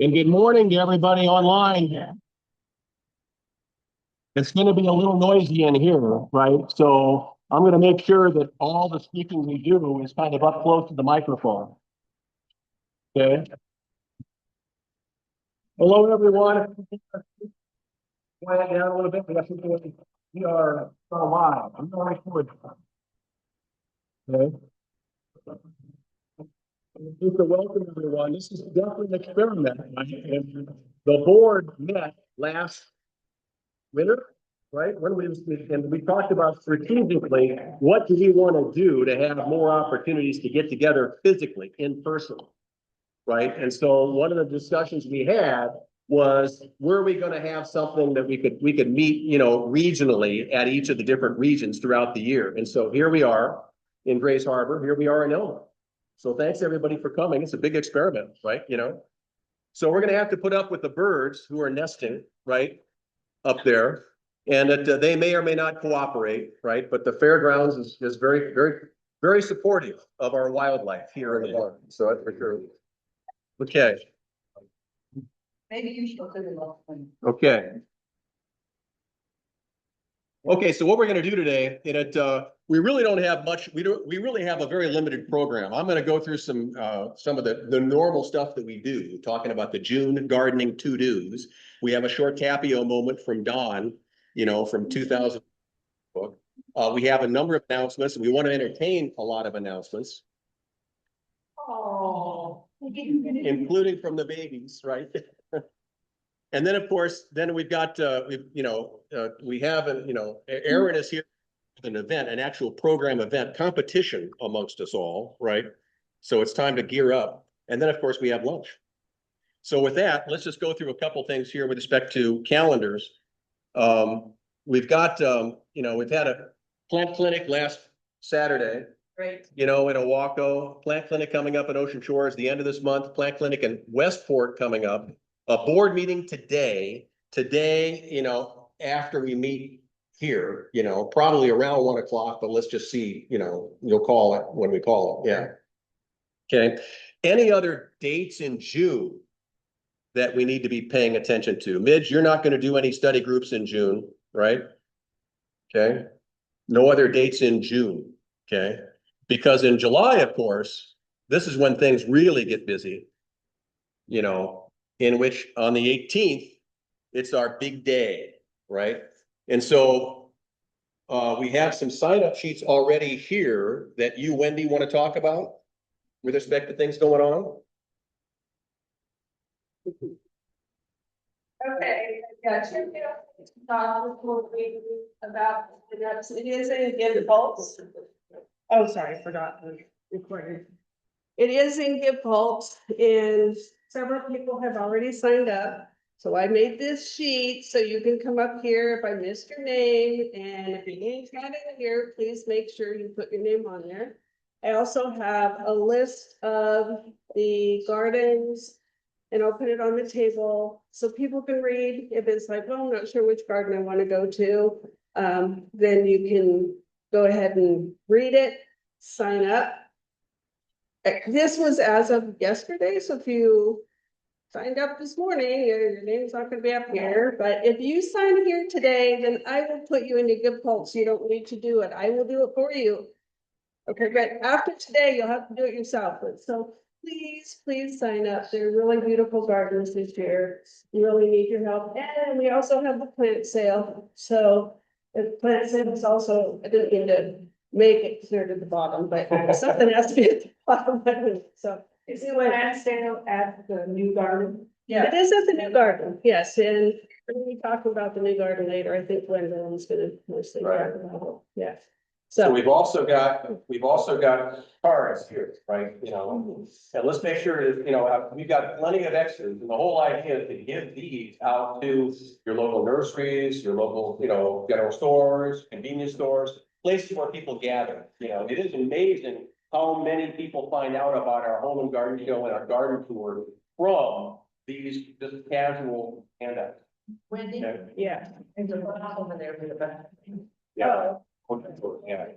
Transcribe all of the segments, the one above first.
And good morning to everybody online. It's going to be a little noisy in here, right? So I'm going to make sure that all the speaking we do is kind of up close to the microphone. Okay. Hello, everyone. Quiet down a little bit. We are live. I'm going to record. Okay. Just to welcome everyone. This is definitely an experiment, right? And the board met last winter, right? And we talked about strategically, what do we want to do to have more opportunities to get together physically, in person, right? And so one of the discussions we had was, were we going to have something that we could meet, regionally at each of the different regions throughout the year? And so here we are in Grays Harbor. Here we are in Elma. So thanks everybody for coming. It's a big experiment, right? So we're going to have to put up with the birds who are nesting, right, up there, and that they may or may not cooperate, right? But the fairgrounds is very, very, very supportive of our wildlife here in the park. So that's for sure. Okay. Maybe you should do the last one. Okay. Okay, so what we're going to do today, we really don't have much. We really have a very limited program. I'm going to go through some of the normal stuff that we do, talking about the June gardening to-dos. We have a short Tapio moment from Dawn, from 2000 book. We have a number of announcements. We want to entertain a lot of announcements. Oh, including from the babies, right? And then, of course, we've got, we have, Aaron is here with an event, an actual program event competition amongst us all, right? So it's time to gear up. And then, of course, we have lunch. So with that, let's just go through a couple things here with respect to calendars. We've got, we've had a plant clinic last Saturday. great. In Owaco, plant clinic coming up in Ocean Shores the end of this month, plant clinic in Westport coming up. A board meeting today, after we meet here, probably around 1 o'clock, but let's just see, you'll call it when we call it. Yeah. Okay. Any other dates in June that we need to be paying attention to? Midge, you're not going to do any study groups in June, right? Okay. No other dates in June. Okay. Because in July, of course, this is when things really get busy, in which on the 18th, it's our big day, right? And so we have some sign-up sheets already here that you, Wendy, want to talk about with respect to things going on. Okay, yeah, talk about the next. It is in Give Pulse. Oh, sorry, I forgot the recording. It is in Give Pulse, and several people have already signed up. So I made this sheet so you can come up here if I missed your name, and if your name's not in here, please make sure you put your name on there. I also have a list of the gardens, and I'll put it on the table so people can read. If it's like, well, I'm not sure which garden I want to go to, then you can go ahead and read it, sign up. This was as of yesterday, so if you signed up this morning, your name's not going to be up here. But if you sign here today, then I will put you into Give Pulse. You don't need to do it. I will do it for you. Okay, but after today, you'll have to do it yourself. So please sign up. They're really beautiful gardens this year. You really need your help. And we also have the plant sale. So the plant sale is also, I didn't mean to make it clear to the bottom, but something has to be at the bottom. So Is it plant sale at the new garden? yeah, it is at the new garden. Yes, and when we talk about the new garden later, I think Gwendolyn's going to mostly talk about it. Yeah. So we've also got cards here, right? And let's make sure that, we've got plenty of extras. And the whole idea is to give these out to your local nurseries, your local, general stores, convenience stores, places where people gather. It is amazing how many people find out about our home and garden show and our garden tour from these just casual handouts. Wendy? Yeah. There's a lot over there for the back. Yeah. Yeah.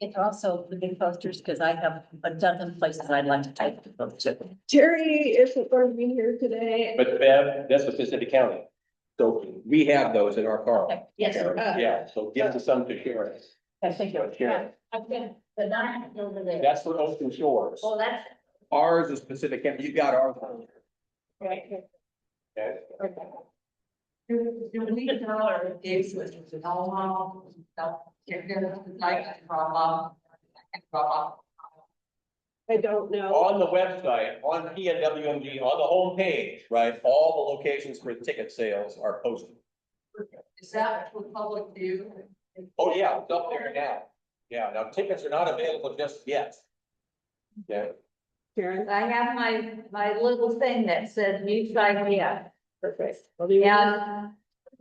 It's also the big posters, because I have a dozen places I'd like to take them to. Terry isn't going to be here today. But Bev, that's Mississippi County. So we have those in our car. Okay, yes. Yeah, so give us some to share. I think you're. Sure. Okay, the nine over there. That's for Ocean Shores. Well, that's. Ours is Pacific County. You got ours. Right. Okay. Do we know our dates with Elma? You're gonna like drop off. I don't know. On the website, on PNWMD, on the home page, right, all the locations for ticket sales are posted. Is that for public view? Oh, yeah, it's up there now. Yeah, now tickets are not available just yet. Yeah, Karen, I have my little thing that says new idea. perfect. Well, do you- And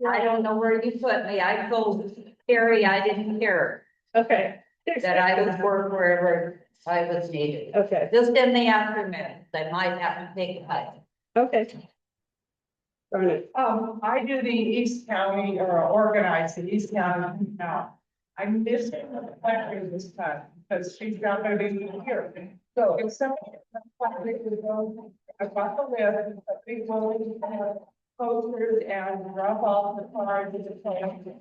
I don't know where you put me. I told Carrie I didn't care, Okay. that I would work wherever I was needed. Okay, Just in the afternoon, they might have to take a hike. okay. Darn it. I do the East County or organize the East County now. I'm missing the factory this time because she's not gonna be here. So if somebody. I've got the list, but we will have posters and drop off the cards to the plan.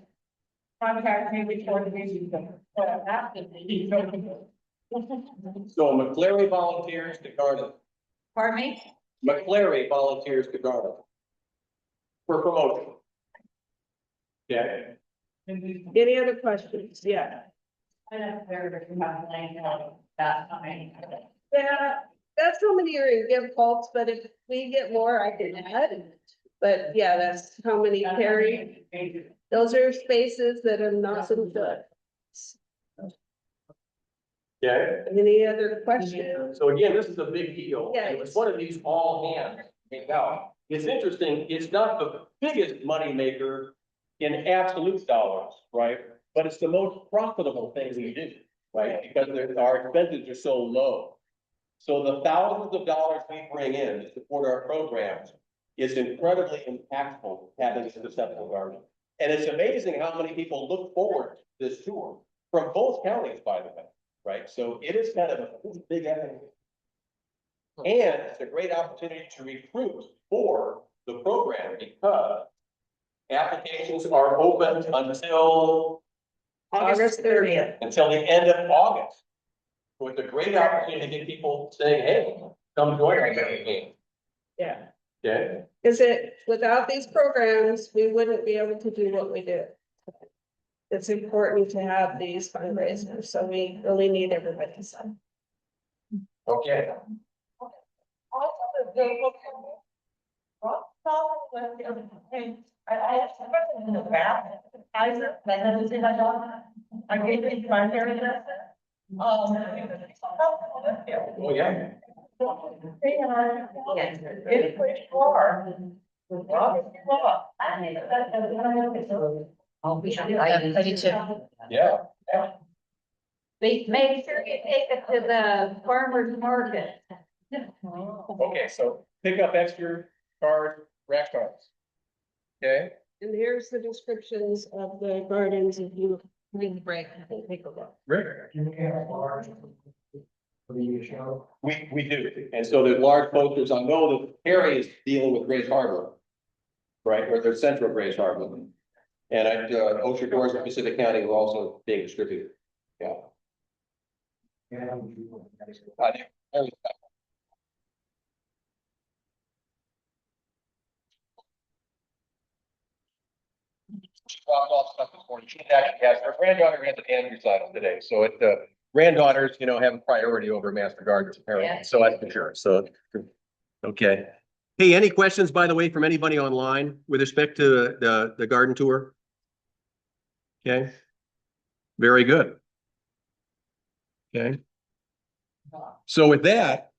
Contact me before the meeting. So after the meeting. so McCleary volunteers to garden. Pardon me? McCleary volunteers to garden. For promotion. Yeah. Any other questions? Yeah. I don't care if you have laying out that, I mean. Yeah, that's how many are in gift vaults, but if we get more, I can add. But yeah, that's how many carry. Those are spaces that are not so good. Yeah. Any other questions? So again, this is a big deal. Yeah. It was one of these all hands. Now, it's interesting, it's not the biggest money maker in absolute dollars, right? But it's the most profitable thing we do, right? Because our expenses are so low. So the thousands of dollars we bring in to support our programs is incredibly impactful having a successful garden. And it's amazing how many people look forward to this tour from both counties, by the way, right? So it is kind of a big effort. And it's a great opportunity to recruit for the program because applications are open until August 30th. until the end of August. So it's a great opportunity to get people saying, hey, come join our campaign. Yeah. Okay, Is it, without these programs, we wouldn't be able to do what we do. It's important to have these fundraisers, so we really need everybody's help. okay. Also, the I have something in the back. I gave it my hairdresser. Oh, yeah. They are. It's pretty far. I do too. Yeah. Make sure you take it to the farmer's market. Okay, so pick up extra card, rack cards. Okay, And here's the descriptions of the gardens if you need the break. Take a look. Rick. We do, and so there's large posters. I know that Harry is dealing with Grays Harbor. Right, or there's central Grays Harbor. And Ocean Shores and Pacific County are also being distributed. Yeah. I think- She dropped off stuff this morning. She actually has, her granddaughter has an hand recital today, so granddaughters, have priority over master gardeners apparently, Yeah. so that's for sure, so. Okay. Hey, any questions, by the way, from anybody online with respect to the garden tour? Okay. Very good. Okay. So with that,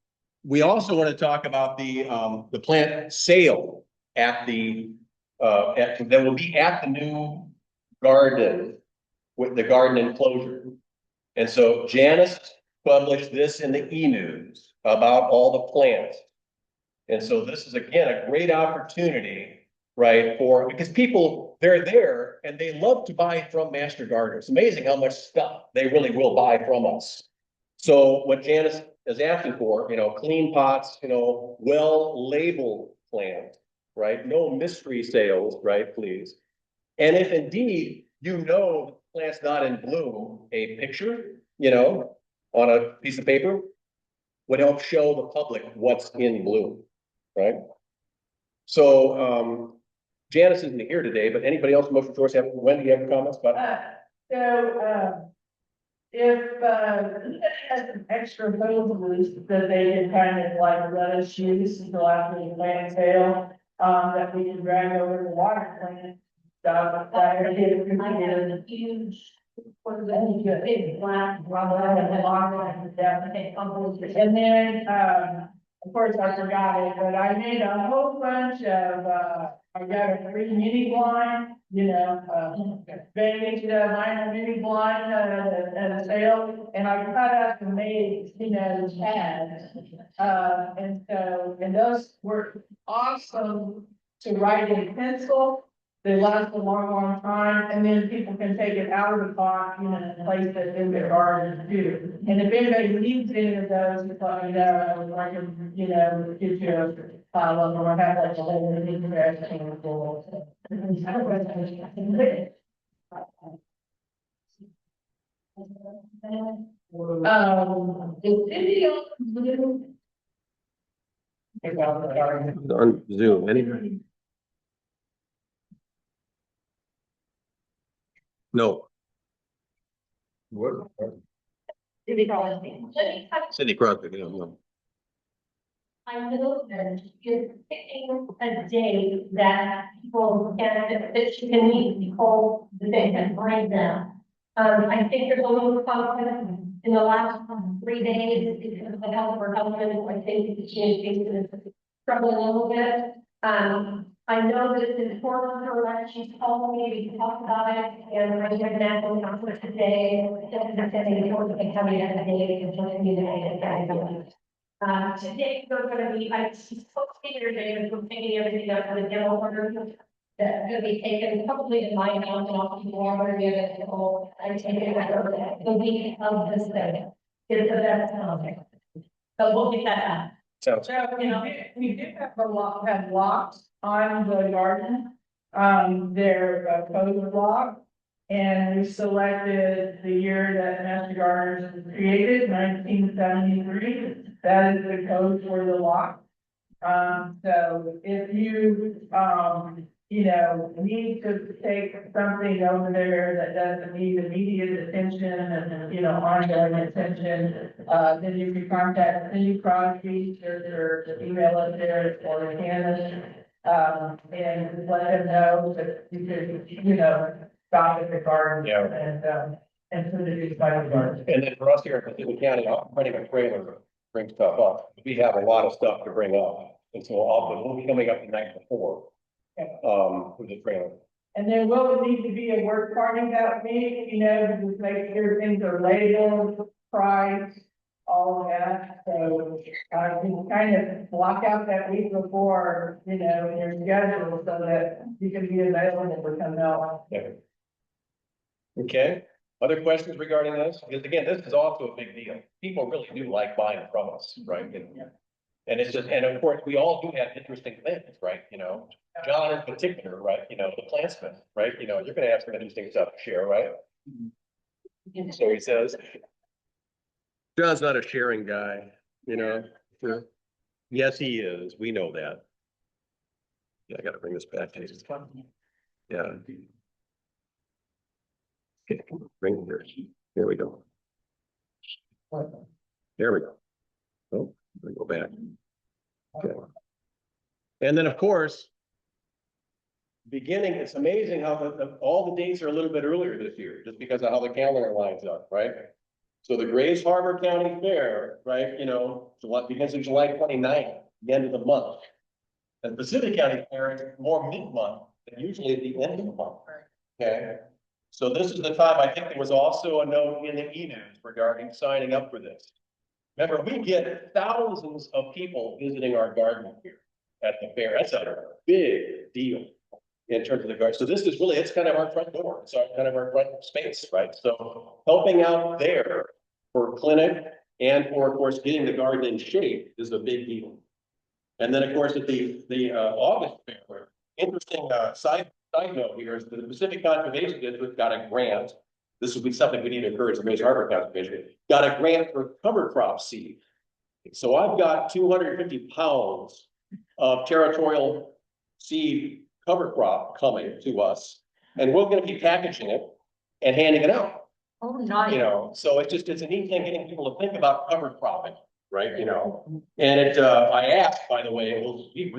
we also want to talk about the plant sale at that will be at the new garden with the garden enclosure. And so Janice published this in the e-news about all the plants. And so this is again a great opportunity, right, because people they're there and they love to buy from master gardeners. Amazing how much stuff they really will buy from us. So what Janice is asking for, clean pots, well labeled plants, right? No mystery sales, right, please. And if indeed the plant's not in bloom, a picture, on a piece of paper would help show the public what's in bloom, right? So Janice isn't here today, but anybody else from Ocean Shores Wendy, you have comments about? If anybody has some extra hoses that they can kind of like let us use until after the plant sale, that we can drag over the water plant. Stuff, that are here, I have a huge, what is That's good. it, big black rubber and the and then, of course, I forgot it, but I made a whole bunch of, I got a free mini blind, beige, minor mini blind, at a sale, and I cut out and made, tags. And those were awesome to write in pencil. They last a long, long time, and then people can take it out of the pot, and place it in their garden too. And if anybody needs any of those, just let me know, I can, get you a pile or have that delivered in the trash can. The video. On Zoom, anybody? No. What? Cindy Crosby, no. I know that you're picking a day that people can, that you can meet people, that they can bring them. I think there's a little confidence in the last 3 days because of the health of our husband. I think the communication is struggling a little bit. I know that it's important for her that she's called me to talk about it, and I had a national conference today, and the importance of having a day and just communicating. Today, we're gonna be, I spoke to your day, we're taking everything up for the demo order. That's gonna be taken probably in my account and off the water, give it a whole, I take it over the week of this thing. It's the best time. So we'll get that out. So, We did have have locks on the garden, they're code lock. And we selected the year that Master Gardeners was created, 1973. That is the code for the lock. So if you, need to take something over there that doesn't need immediate attention and, ongoing attention, then you can contact Cindy Crosby or email us there or Candace. And let them know that you could, stop at the garden. Yeah. And put it inside the garden. And then for us here in Pacific County, I'm renting a trailer to bring stuff up. We have a lot of stuff to bring up. And so we'll be coming up the night before, with the trailer. And there will need to be a work party that week, to make sure things are labeled, price, all of that. So, you kind of block out that week before, in your schedule so that you can be available for coming out. Yeah. Okay, other questions regarding this? Because again, this is also a big deal. People really do like buying from us, right? And it's just, and of course, we all do have interesting things, right? John in particular, right? The plantsmith, right? You're gonna have some interesting stuff to share, right? So he says. John's not a sharing guy, Sure. Yes, he is. We know that. Yeah, I gotta bring this back. Yeah. Okay, bring here. There we go. There we go. Oh, let me go back. Okay. And then, of course, it's amazing how all the dates are a little bit earlier this year, just because of how the calendar lines up, right? So the Grays Harbor County Fair, right, begins on July 29th, the end of the month. And Pacific County Fair is more mid-month than usually at the end of the month. Okay. So this is the time, I think there was also a note in the e-news regarding signing up for this. Remember, we get thousands of people visiting our garden here at the fair. That's a big deal. in terms of the garden. So this is really, it's kind of our front door. It's kind of our front space, right? So helping out there for clinic and for, of course, getting the garden in shape is a big deal. And then, of course, at the August fair, interesting side note here is that the Pacific Conservation District got a grant. This would be something we need to encourage the Grays Harbor Conservation. Got a grant for cover crop seed. So I've got 250 pounds of territorial seed cover crop coming to us, and we're going to be packaging it and handing it out. Oh, nice. You know, so it's a neat thing getting people to think about cover cropping, right? You know, and I asked, by the way, we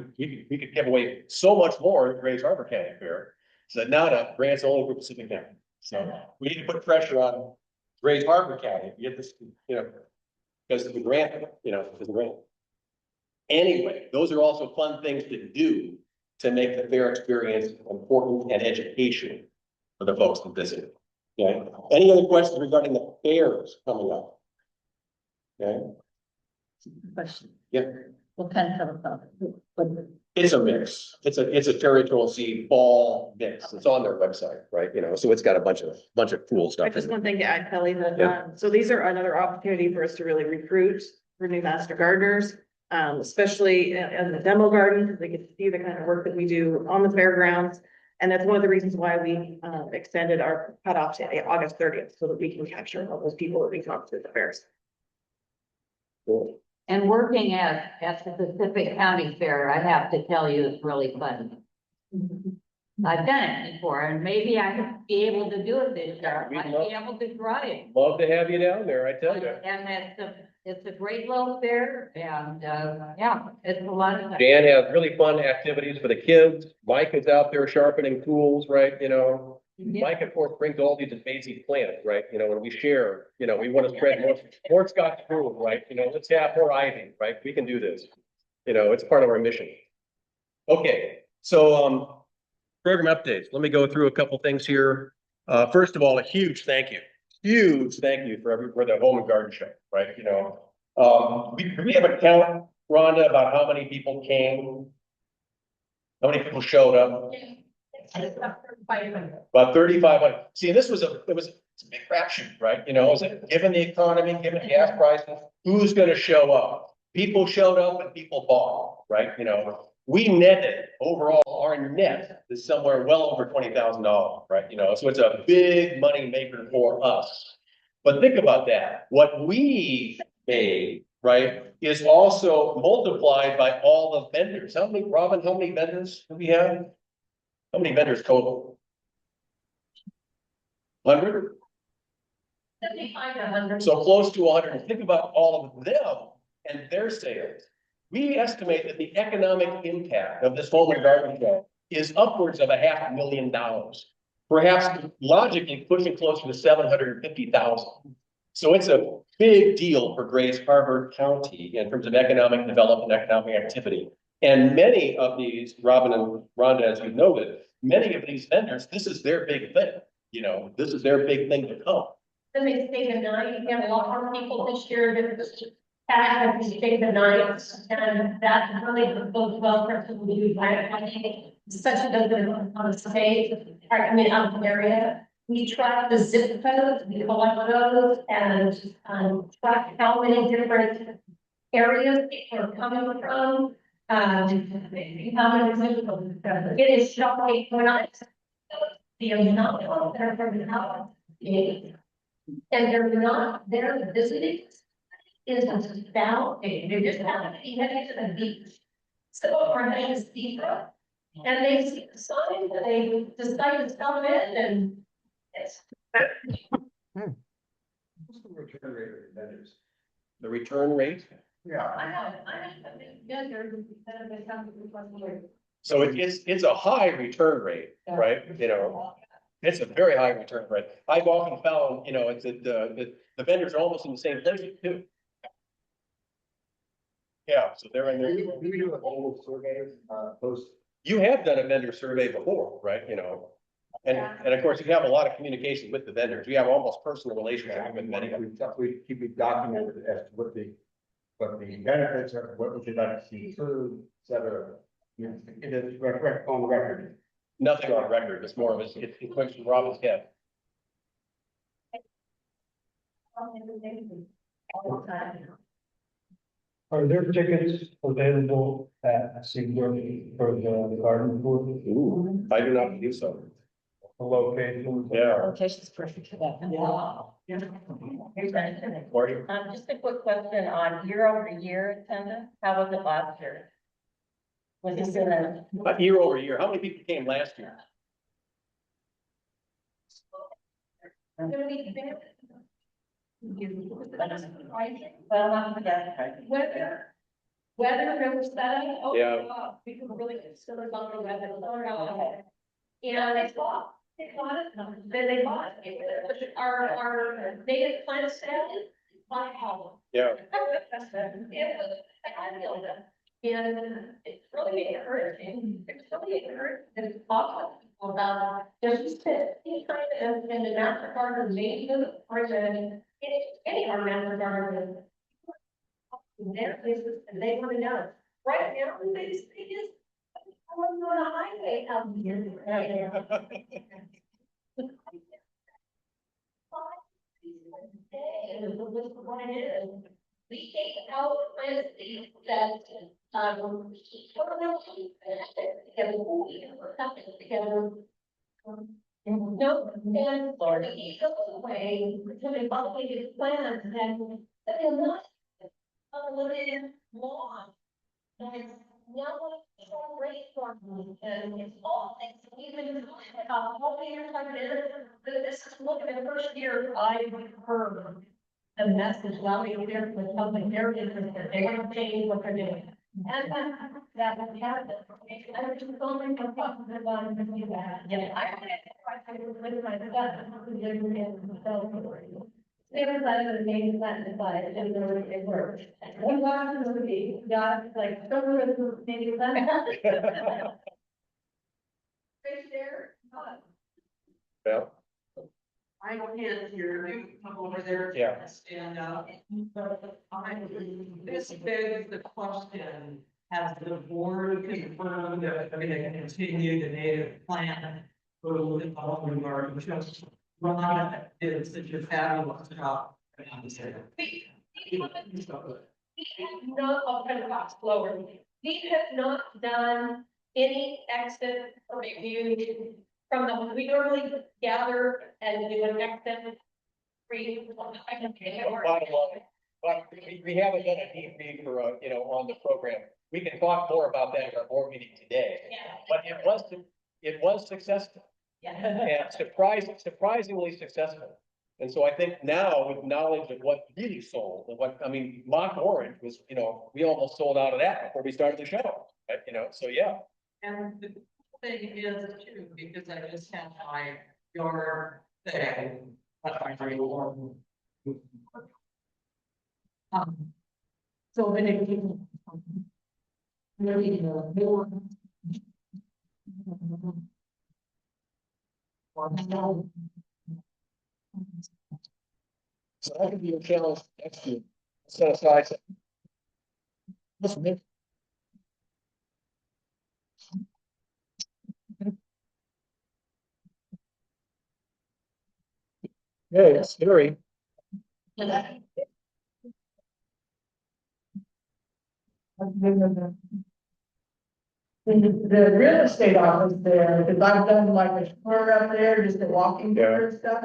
could give away so much more at the Grays Harbor County Fair. So now the grants only for Pacific County. So we need to put pressure on Grays Harbor County to get this, you know, because of the grant, you know, because of the grant. Anyway, those are also fun things to do to make the fair experience important and educational for the folks that visit. Okay. Any other questions regarding the fairs coming up? Okay. Question. Yeah. What kind of cover crop? It's a mix. It's a territorial seed fall mix. It's on their website, right? You know, so it's got a bunch of cool stuff. Just one thing to add, Kelly, that, Yeah. so these are another opportunity for us to really recruit for new master gardeners. Especially in the demo garden, because they get to see the kind of work that we do on the fairgrounds. And that's one of the reasons why we extended our cutoff to August 30th, so that we can capture all those people that we talked to at the fairs. Cool. And working at the Pacific County Fair, I have to tell you, it's really fun. I've done it before, and maybe I could be able to do it this year. I might be able to try it. Love to have you down there, I tell you. And it's a great little fair, and, yeah, it's a lot of fun. Dan has really fun activities for the kids. Mike is out there sharpening tools, right? You know, Mike, of course, brings all these amazing plants, right? You know, when we share, you know, we want to spread more Scotch broom, right? You know, let's have more ivy, right? We can do this. You know, it's part of our mission. Okay, so, program updates. Let me go through a couple things here. First of all, a huge thank you for the home and garden show, right? You know, we have a count, Rhonda, about how many people came, how many people showed up. About 3,500. See, it's a big crapshoot, right? You know, given the economy, given gas prices, who's going to show up? People showed up and people bought, right? You know, we netted overall, our net is somewhere well over $20,000, right? You know, so it's a big money maker for us. But think about that. What we made, right, is also multiplied by all the vendors. How many vendors do we have? How many vendors total? 100? 75 to 100. So close to 100. Think about all of them and their sales. We estimate that the economic impact of this home and garden show is upwards of $500,000, perhaps logically pushing closer to 750,000. So it's a big deal for Grays Harbor County in terms of economic development, economic activity. And many of these, Robin and Rhonda, as you noted, many of these vendors, this is their big thing. You know, this is their big thing to come. Then they stay the night. You have a lot more people this year than this past, and they stay the night, and that really goes well for people who do planning, especially those that are on the state, or I mean, out of the area. We track the zip codes, we collect those, and track how many different areas people are coming from. How many zip codes. It is shocking when I the amount of that are from out. And they're not there visiting is astounding. They just happen to be heading to the beach. So our name is deeper. And they see the sign and they decide to come in and it's. What's the return rate of vendors? The return rate? I have, yeah, they're coming to one year. So it's a high return rate, right? You know, it's a very high return rate. I've often found, you know, it's the vendors are almost in the same place too. Yeah, so they're in there. Do we do a whole survey, post? You have done a vendor survey before, right? You know, and of course you have a lot of communication with the vendors. We have almost personal relationship with many of them. We keep it documented as to what the benefits are, what would you like to see, food, et cetera. It is on record. nothing on record. It's more of a, it comes from Robin's head. Are there tickets available at Seagrove for the garden tour? Ooh, I do not believe so. The location? Yeah. Location's perfect for that. Marty? Just a quick question on year over year attendance. How was it last year? Was this in a? Year over year, how many people came last year? Well, not yet. Weather, remember that? Oh, Yeah. we can really consider about the weather. And they bought it, they bought it. Our native plant sale. Wow. Yeah. And it's really encouraging. It's really encouraging to talk to people about, there's just any kind of, in the Mountain Garden, maybe, or any of our Mountain Garden. Their places, and they want to know, right now, the biggest thing is, I want to go on a highway out here. And this is what it is. We take out places that, together. No, and Florida, he goes away, to the complicated plans, and they're not unlimited law. And now it's all brainstorming, and it's all, it's even, how many years I've been, this is, look at the first year I heard the message loud and clear from something very different, that they want to change what they're doing. And that would happen. I was just going to talk to them about it and do that. Yeah, I was with my son. They were glad of the name Latin device, and it worked. One was the movie, got like, don't know the name Latin. Right there. Yeah. I can't hear you, come over there. Yeah. Stand up. This begs the question, has the board confirmed that they're gonna continue the native plan? For the Elma garden, just Ron did such a fabulous job. We have not, I'll kind of box lower. We have not done any exit review from the, we normally gather and do an exit. But we haven't done a debrief for, on the program. We can talk more about that in our board meeting today. Yeah. But it was successful. Yeah. And surprisingly successful. And so I think now with knowledge of what really sold, and what, I mean, Mock Orange was, we almost sold out of that before we started the show, so yeah. And the thing is too, because I just had my yard thing. So many people. Really, more. So that could be a challenge next year. Set aside. Listen, hey, it's scary. The real estate office there, because I've done like a tour up there, just a walking tour and stuff.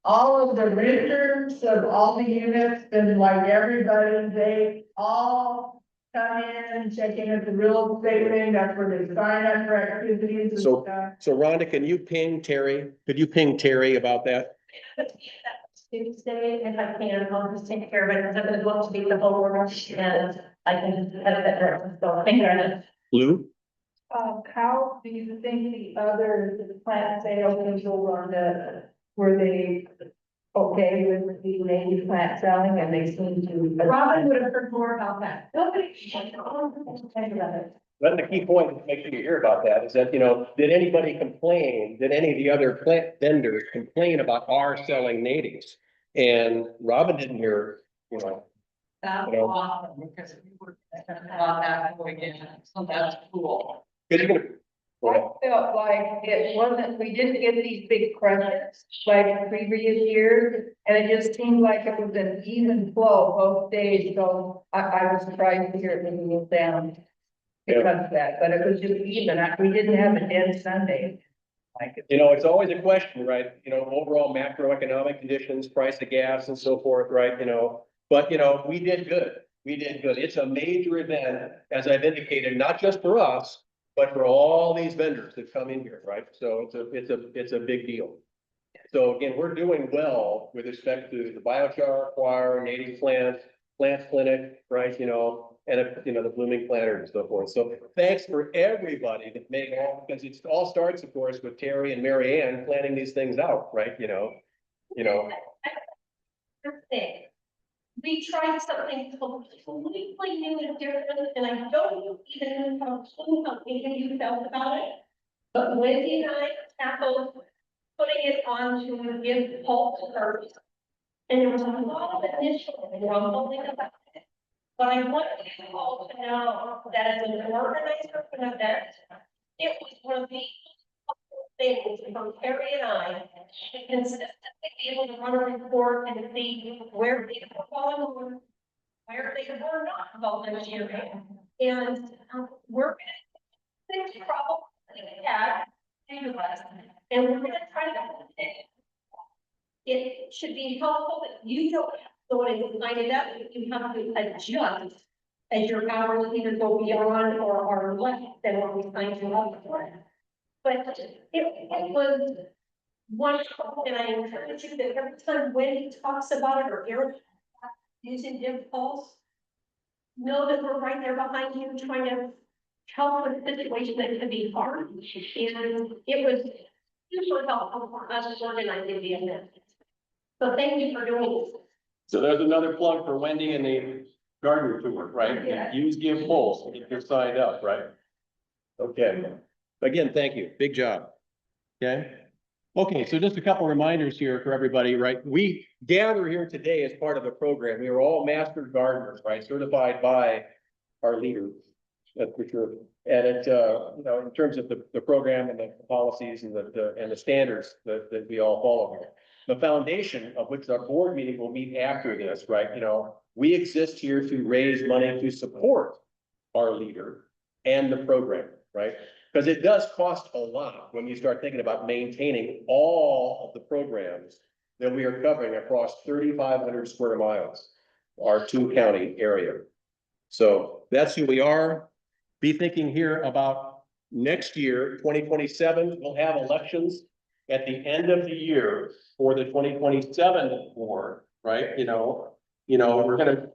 All of the renters of all the units, and like everybody, they all come in and check in at the real estate thing. That's where they sign up for activities and So- stuff. So Rhonda, can you ping Terry? Could you ping Terry about that? Tuesday, if I can, I'll just take care of it, because I'm gonna go up to meet the homeowner, and I can have that direction, so thank you. Lou? How do you think the other plant sales will run were they okay with the native plant selling, and they seem to? Robin would have heard more about that. Nobody, think about it. That's the key point, to make sure you hear about that, is that, did anybody complain, did any of the other plant vendors complain about our selling natives? And Robin didn't hear, That's You know. awesome, because we were thinking about that going in, so that's cool. because you're gonna. I felt like it wasn't, we didn't get these big crushes like previous years. And it just seemed like it was an even flow both days, so I was trying to hear it a little down. Because of that, but it was just even, we didn't have a dead Sunday. Like, You know, it's always a question, right? You know, overall macroeconomic conditions, price of gas and so forth, right? You know, but you know, we did good. We did good. It's a major event, as I've indicated, not just for us, but for all these vendors that come in here, right? So it's a big deal. So again, we're doing well with respect to the biochar choir, native plant clinic, right? You know, and you know, the blooming planters and so forth. So thanks for everybody that made all, because it all starts, of course, with Terry and Mary Ann planning these things out, right? You know. Thing. We tried something completely new and different, and I don't even know how even you felt about it. But Wendy and I tackled putting it on to give pulse first. And there was a lot of initial grumbling about it. But I want you all to know that as an organizer of an event, it was one of the things from Terry and I to consistently be able to run a report and see where they were following, where they were not volunteering. And we're going to problem that we had to us, and we're going to try to it should be helpful that you don't have to go in and sign it up, you have to adjust as your hours either go beyond or are less than what we signed you up for. But it was wonderful, and I encourage you that every time Wendy talks about it or Eric using Impulse, know that we're right there behind you trying to help with a situation that can be hard. And it was super helpful for us organizing the event. So thank you for doing this. So there's another plug for Wendy and the garden tour, right? Yeah. Use Give Pulse if you're signed up, right? Okay. Again, thank you. Big job. Okay. Okay, so just a couple reminders here for everybody, right? We gather here today as part of the program. We are all master gardeners, right? Certified by our leaders, that's for sure. And it, you know, in terms of the program and the policies and the standards that we all follow here. The foundation of which our board meeting will meet after this, right? You know, we exist here to raise money to support our leader and the program, right? Because it does cost a lot when you start thinking about maintaining all of the programs that we are covering across 3,500 square miles, our 2-county area. So that's who we are. Be thinking here about next year, 2027, we'll have elections at the end of the year for the 2027 board, right? You know, we're gonna,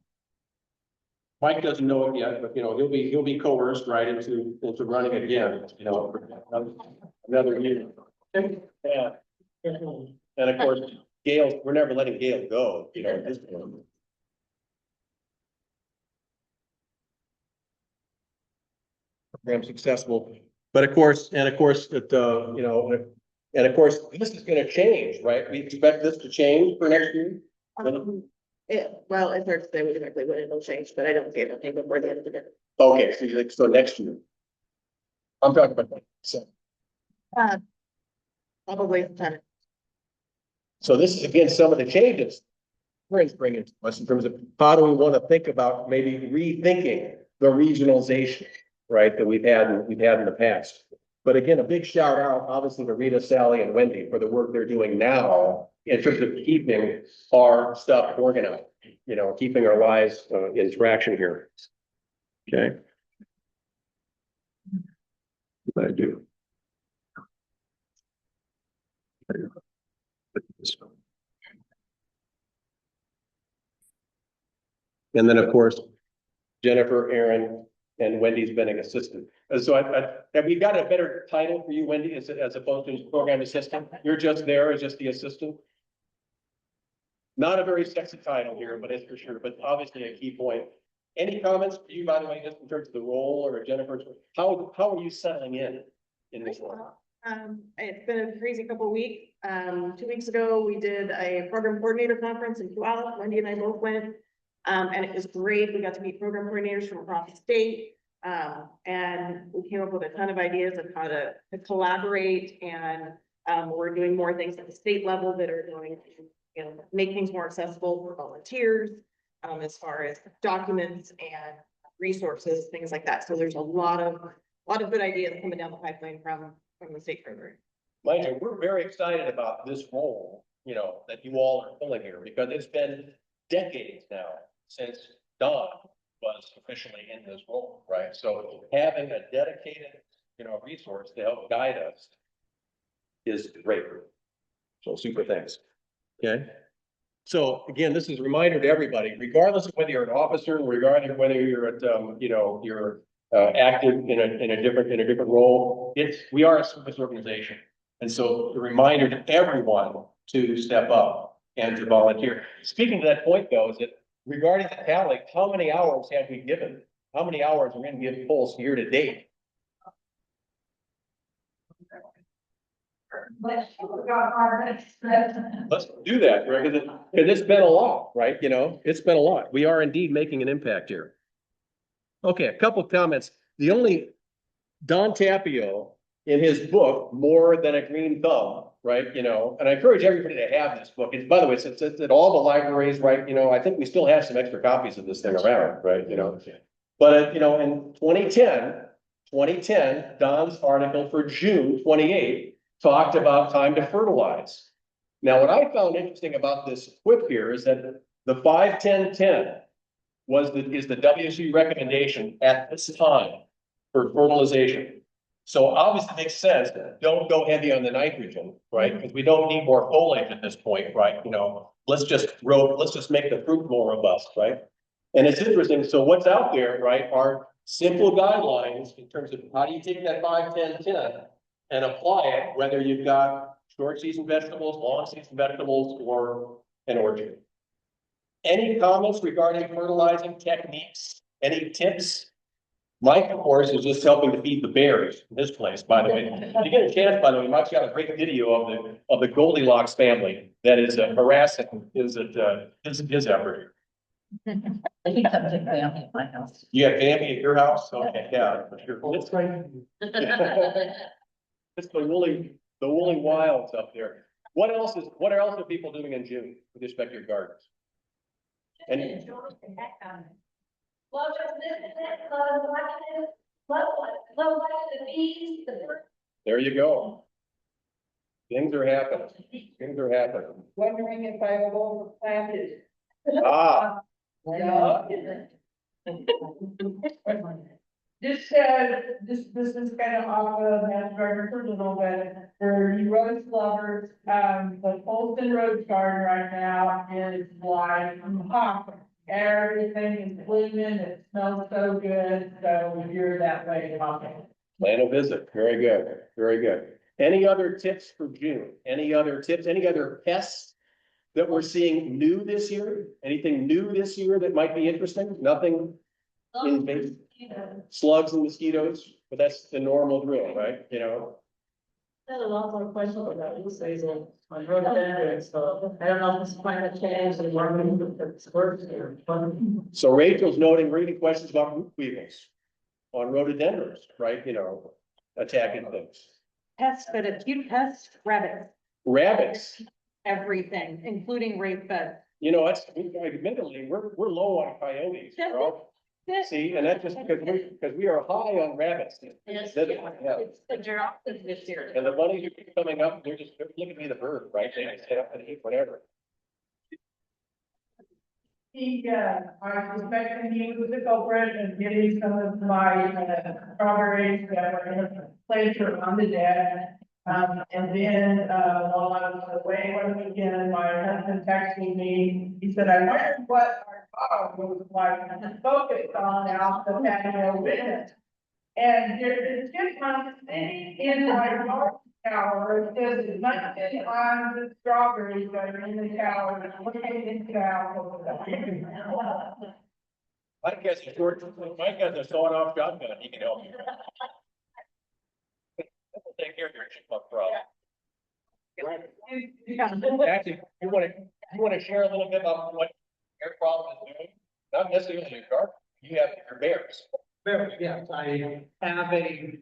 Mike doesn't know it yet, but you know, he'll be coerced right into running again, you know, for another year. Yeah. And of course, Gail, we're never letting Gail go, you know, at this point. Program successful, but of course, that you know, and of course, this is gonna change, right? We expect this to change for next year. Well, it's hard to say exactly when it'll change, but I don't see anything before the end of the day. Okay, so you think, so next year. I'm talking about, so, Probably sometime. so this is again, some of the changes. We're bringing to us in terms of how do we want to think about maybe rethinking the regionalization, right, that we've had in the past. But again, a big shout out, obviously, to Rita, Sally, and Wendy for the work they're doing now in terms of keeping our stuff organized, you know, keeping our lives in traction here. Okay. What I do. And then, of course, Jennifer, Aaron, and Wendy's been an assistant. And so have we got a better title for you, Wendy, as opposed to program assistant? You're just there as just the assistant? Not a very sexy title here, but it's for sure, but obviously a key point. Any comments for you, by the way, just in terms of the role or Jennifer? How are you settling in this role? It's been a crazy couple of weeks. 2 weeks ago, we did a program coordinator conference in Puyallup. Wendy and I both went. And it was great. We got to meet program coordinators from across the state. And we came up with a ton of ideas of how to collaborate, and we're doing more things at the state level that are going to, you know, make things more accessible for volunteers, as far as documents and resources, things like that. So there's a lot of good ideas coming down the pipeline from the state treasury. Mind you, we're very excited about this role, you know, that you all are filling here, because it's been decades now since Don was officially in this role, right? So having a dedicated, you know, resource to help guide us is great. So super thanks. Okay. So again, this is a reminder to everybody, regardless of whether you're an officer, regardless of whether you're at, you know, you're active in a different role. We are a service organization. And so the reminder to everyone to step up and to volunteer. Speaking to that point though, is that regarding the tally, how many hours have we given? How many hours are going to give Pulse year to date? Let's do that, right? Because it's been a lot, right? You know, it's been a lot. We are indeed making an impact here. Okay, a couple of comments. The only Don Tapio in his book, More Than a Green Thumb, right? You know, and I encourage everybody to have this book. It's, by the way, it's at all the libraries, right? You know, I think we still have some extra copies of this thing around, right? You know, but you know, in 2010, Don's article for June 28th talked about time to fertilize. Now, what I found interesting about this quip here is that the 5-10-10 is the WSU recommendation at this time for fertilization. So obviously it makes sense. Don't go heavy on the nitrogen, right? Because we don't need more foliage at this point, right? You know, let's just make the fruit more robust, right? And it's interesting. So what's out there, right, are simple guidelines in terms of how do you take that 5-10-10 and apply it, whether you've got short season vegetables, long season vegetables, or an orchard. Any comments regarding fertilizing techniques? Any tips? Mike, of course, is just helping to feed the bears in this place, by the way. If you get a chance, by the way, Mike's got a great video of the Goldilocks family that is harassing his effort. He comes to family at my house. You have family at your house? Okay, yeah, for sure. It's right. It's the woolly wilds up there. What else are people doing in June with respect to your gardens? And Love watching the bees, the birds. there you go. Things are happening. Things are happening. Wondering if I will overplant it. Ah, This is kind of off of Hattiesburg for a little bit, for you road lovers, the Folsom Road Garden right now is like hot. Everything is blooming, it smells so good, so you're that way talking. plan a visit. Very good. Very good. Any other tips for June? Any other tips? Any other pests that we're seeing new this year? Anything new this year that might be interesting? Nothing invasive? Slugs and mosquitoes, but that's the normal drill, right? You know. Had a lot more questions about this season on rhododendrons, so I don't know if it's climate change and warming that's works here. So Rachel's noting reading questions about root beetles on rhododendrons, right? You know, attacking things. Pests, but a few pests, rabbits, Rabbits. everything, including rape beds. You know, admittedly, we're low on coyotes. Bro. See, and that's just because we are high on rabbits. Yes, Yeah. It's the giraffes this year. And the bunnies who keep coming up, they're looking at me the bird, right? They sit up and eat whatever. I suspect he was the culprit and getting some of my strawberries that were in a place around the dead. And then, while I was away one weekend, my husband texted me, he said, I wondered what our dog was like focused on out the patio window. And there's chipmunks sitting in my yard tower, it says, nothing on the strawberries that are in the tower, and looking down. Mike has a sawed off shotgun, he can help you. Take care of your chipmunk problem. Actually, you want to share a little bit about what your problem is doing? Not necessarily your garden, you have your bears. Bear, yes, I have a,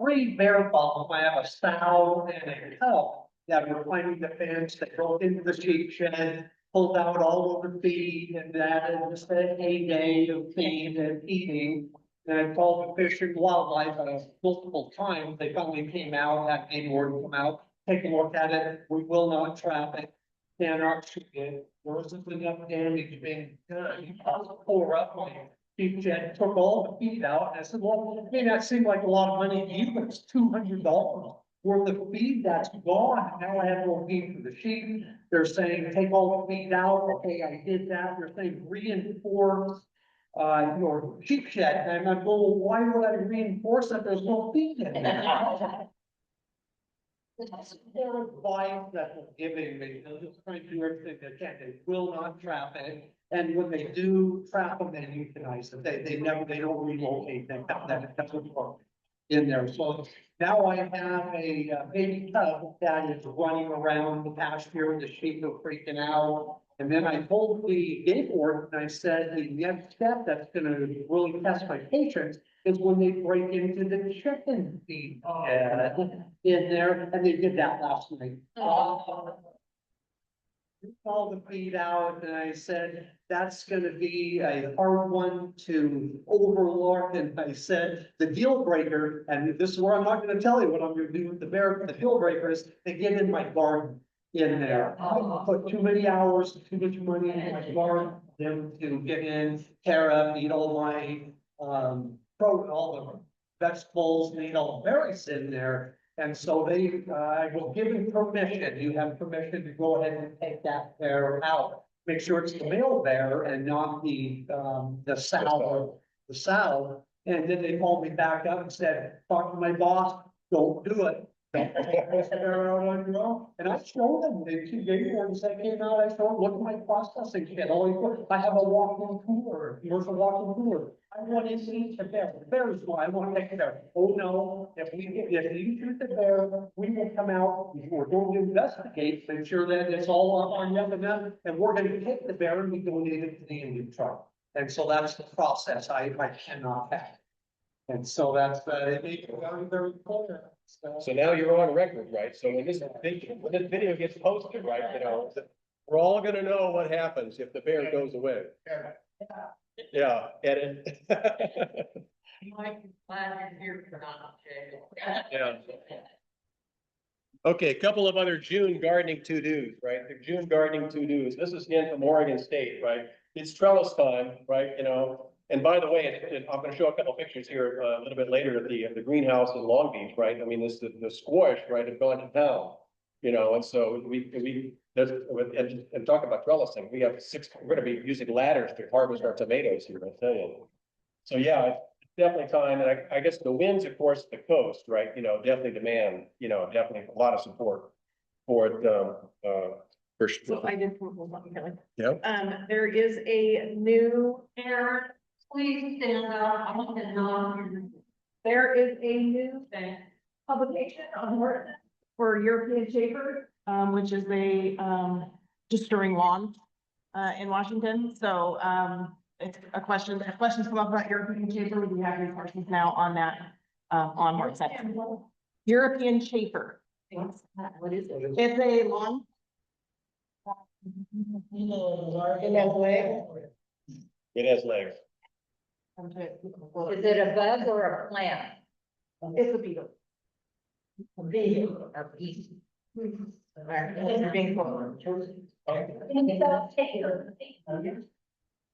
three bear balls. I have a sow and a cub that were climbing the fence. They broke into the sheep shed, pulled out all of the feed and that, and just a heyday of feed and eating. And I called the Fish and Wildlife multiple times. They finally came out, had game warden come out, take a look at it. We will not trap it. Cannot shoot it. There isn't enough damage being done. You also pour up my sheep shed, took all the feed out. And I said, well, it may not seem like a lot of money to you, but it's $200 worth of feed that's gone. Now I have no feed for the sheep. They're saying, take all the feed out. Okay, I did that. They're saying reinforce your sheep shed. And I'm going, well, why would I reinforce it? There's no feed in there. Their advice that they're giving me, they're just trying to do everything they can. They will not trap it. And when they do trap them, they euthanize them. They don't relocate them. That doesn't work in there. So now I have a baby cub that is running around the pasture. The sheep are freaking out. And then I told the game warden, and I said, the next step that's gonna really test my patience is when they break into the chicken feed in there, and they did that last night. All the feed out, and I said, that's gonna be a hard one to overlook, and I said, the deal breaker, and this is where I'm not gonna tell you what I'm gonna do with the bear, the deal breaker is they get in my garden in there. I put too many hours, too much money in my garden, them to get in, tear up, eat all my, all the vegetables, and eat all the berries in there. And so they, I was given permission, you have permission to go ahead and take that bear out. Make sure it's the male bear and not the sow. And then they called me back up and said, talk to my boss, don't do it. Don't take this bear out on your own. And I showed them, the two game wardens that came out, I showed them, look at my processing kit. I have a walk-in cooler, commercial walk-in cooler. I want to eat the bear. The bear is why I want to take the bear. Oh, no, if you shoot the bear, we will come out, we're going to investigate, make sure that it's all up on them, and we're going to take the bear and we donate it to the Indian tribe. And so that's the process I cannot have. And so that's, it made it very, very clear. So now you're on record, right? So when this video gets posted, right, you know, we're all gonna know what happens if the bear goes away. Yeah, edit. Yeah. Okay, a couple of other June gardening to-dos, right? The June gardening to-dos. This is again from Oregon State, right? It's trellis time, right? You know, and by the way, I'm going to show a couple of pictures here a little bit later of the greenhouse in Long Beach, right? I mean, the squash, right, have gone to town, you know, and so and talk about trellising. We have we're going to be using ladders to harvest our tomatoes here, I tell you. So yeah, it's definitely time, and I guess the winds, of course, the coast, right? You know, definitely demand, you know, definitely a lot of support for it. For sure. So I did, hold on, Kelly. Yeah. There is a new, Please stand up. I want to know. there is a new publication on work for European Shaper, which is a, just during lawn, in Washington. So, it's a question, if questions come up about European Shaper, we have resources now on that, on WhatsApp. European Shaper. What is it? It's a lawn. It has legs. It has legs. Is it a bug or a plant? It's a beetle. A beetle. A beetle.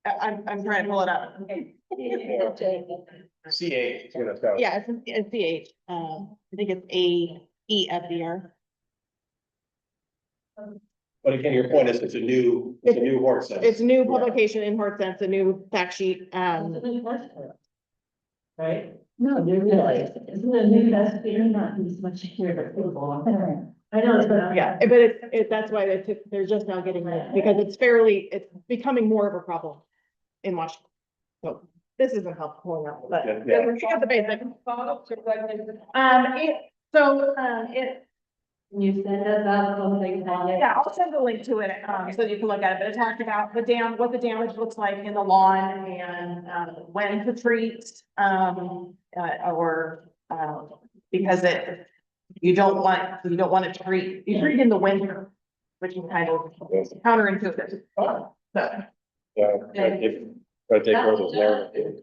I'm trying to pull it up. CH, you know, so. Yeah, it's CH. I think it's AEFDR. But again, your point is it's a new horse. It's a new publication in Horse, a new fact sheet. Right? No, you're really, isn't a new best beer not as much here, but people. I know, it's been. Yeah, but that's why they're just now getting it, because it's becoming more of a problem in Washington. So this isn't helpful enough, but Yeah. we got the basics. Can you send us out something on it? Yeah, I'll send a link to it, so you can look at it, but it talked about what the damage looks like in the lawn and, when to treat, because you don't want to you treat in the winter, which is kind of counterintuitive. Yeah, I take one of those narratives.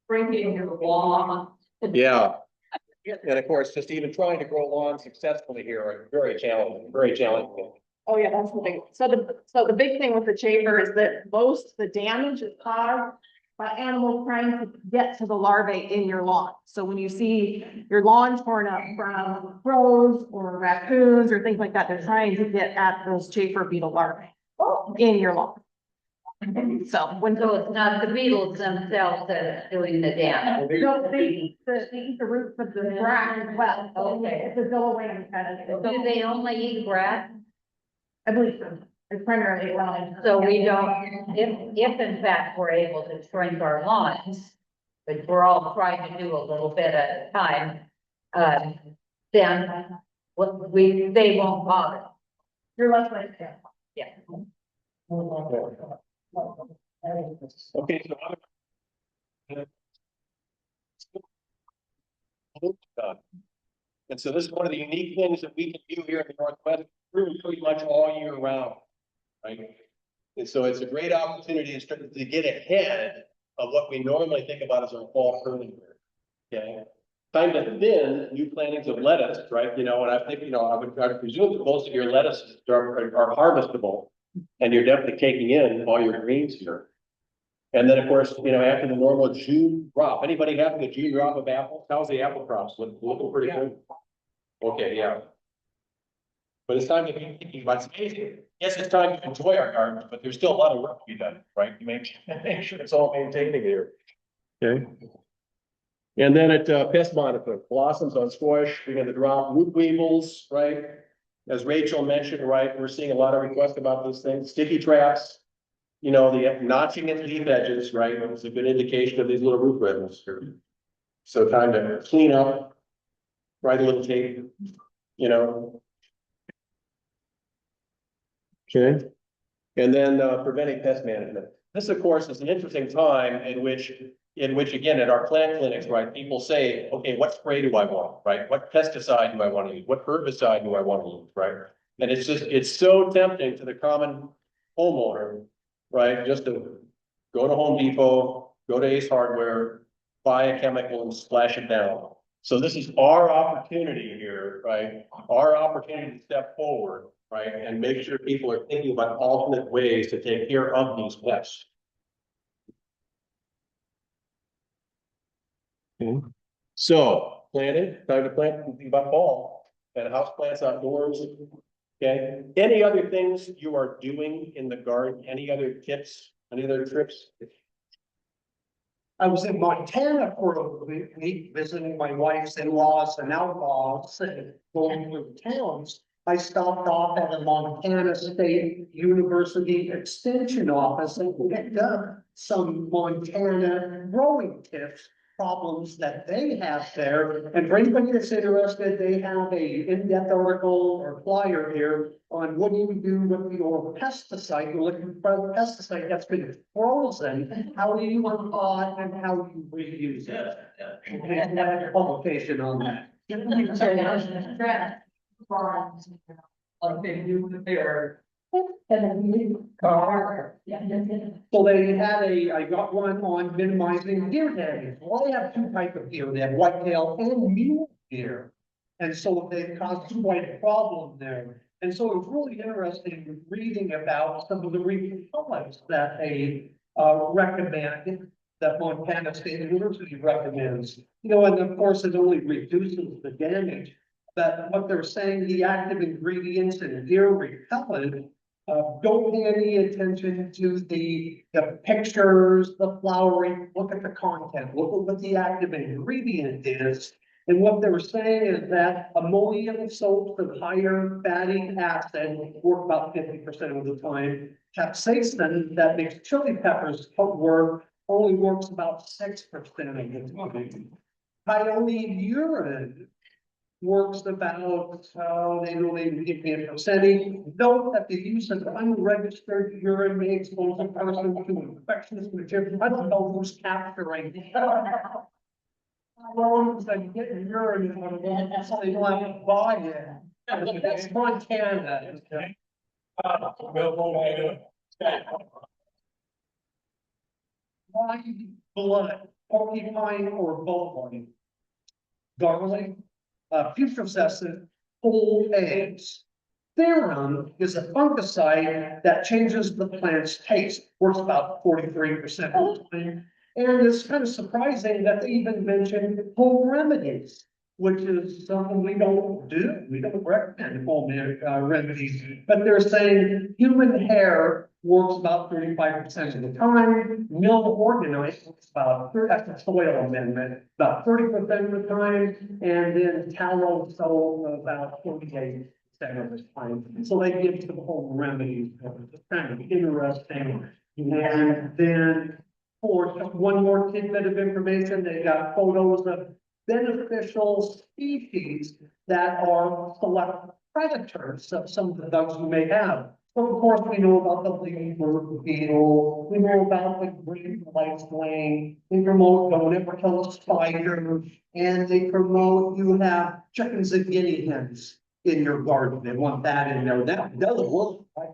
Bringing your lawn. Yeah. And of course, just even trying to grow lawns successfully here are very challenging, very challenging. Oh, yeah, that's the big, so the big thing with the chamber is that the damage is caused by animals trying to get to the larvae in your lawn. So when you see your lawn torn up from crows or raccoons or things like that, they're trying to get at those chafer beetle larvae in your lawn. So So it's not the beetles themselves that are doing the damage. they eat the roots of the grass as well. Okay. It's a go away kind of thing. Do they only eat grass? I believe so. It's primarily lawn. So we don't, if in fact we're able to shrink our lawns, which we're all trying to do a little bit at a time, then they won't bother. You're less like that. Yeah. Okay, and so this is one of the unique things that we can do here in the Northwest, pretty much all year round, right? And so it's a great opportunity to get ahead of what we normally think about as our fall pruning year. Okay, time to thin new plantings of lettuce, right? And I think, I would presume that most of your lettuces are harvestable, and you're definitely taking in all your greens here. And then, of course, after the normal June crop, anybody having a June crop of apples? How's the apple crops? Looking pretty good? Okay, yeah. But it's time to be thinking about spacing. Yes, it's time to enjoy our gardens, but there's still a lot of work to be done, right? To make sure it's all maintained here. Okay. And then at pest monitoring, blossoms on squash, we're gonna drop root weevils, right? As Rachel mentioned, right, we're seeing a lot of requests about those things, sticky traps. The notching and leaf edges, right? It's a good indication of these little root redness here. So time to clean up, write a little tape, Okay. And then preventing pest management. This, of course, is an interesting time in which again, at our plant clinics, right, people say, okay, what spray do I want, right? What pesticide do I want to use? What herbicide do I want to use, right? And it's so tempting to the common homeowner, right? Just to go to Home Depot, go to Ace Hardware, buy a chemical and splash it down. So this is our opportunity here, right? Our opportunity to step forward, right? And make sure people are thinking about alternate ways to take care of these pests. Okay. So planting, time to plant, thinking about fall and house plants outdoors. Okay. Any other things you are doing in the garden? Any other tips? Any other trips? I was in Montana for a week visiting my wife's in-laws and outlaws and going through the towns. I stopped off at a Montana State University Extension office and picked up some Montana growing tips, problems that they have there. And for anybody that's interested, they have a in-depth article or flyer here on what do you do with your pesticide. You're looking for a pesticide that's been frozen. How do you thaw it and how do you reuse it? And a publication on that. So they had I got one on minimizing deer damage. Well, they have two types of deer. They have whitetail and mule deer. And so they caused quite a problem there. And so it was really interesting reading about some of the repellents that they recommend, that Montana State University recommends. And of course, it only reduces the damage. But what they're saying, the active ingredients in deer repellent, don't pay any attention to the pictures, the flowering, look at the content, look at what the active ingredient is. And what they're saying is that ammonium soaps with higher fatty acid work about 50% of the time. Capsaicin that makes chili peppers work only works about 6% of the time. Pioneer urine works about how they really give me a percentage. Note that the use of unregistered urine may expose a person to infectious material. I don't know who's capturing. Loans that get urine out of them, so they don't have to buy it. That's Montana. Why blood, porcupine or bovine? Garlic, putrescent, whole eggs. Therum is a fungicide that changes the plant's taste, works about 43% of the time. And it's kind of surprising that they even mentioned home remedies, which is something we don't do. We don't recommend home remedies, but they're saying human hair works about 35% of the time. Mill organite works about, that's a soil amendment, about 30% of the time. And then tallow so about 48% of the time. So they give some home remedies, it's kind of interesting. And then for one more tidbit of information, they got photos of beneficial species that are select predators of some of the bugs you may have. So of course, we know about the ladybird beetle, we know about the green light flame, they promote don't ever kill a spider, and they promote you have chickens and guinea hens in your garden. They want that in there. That doesn't work right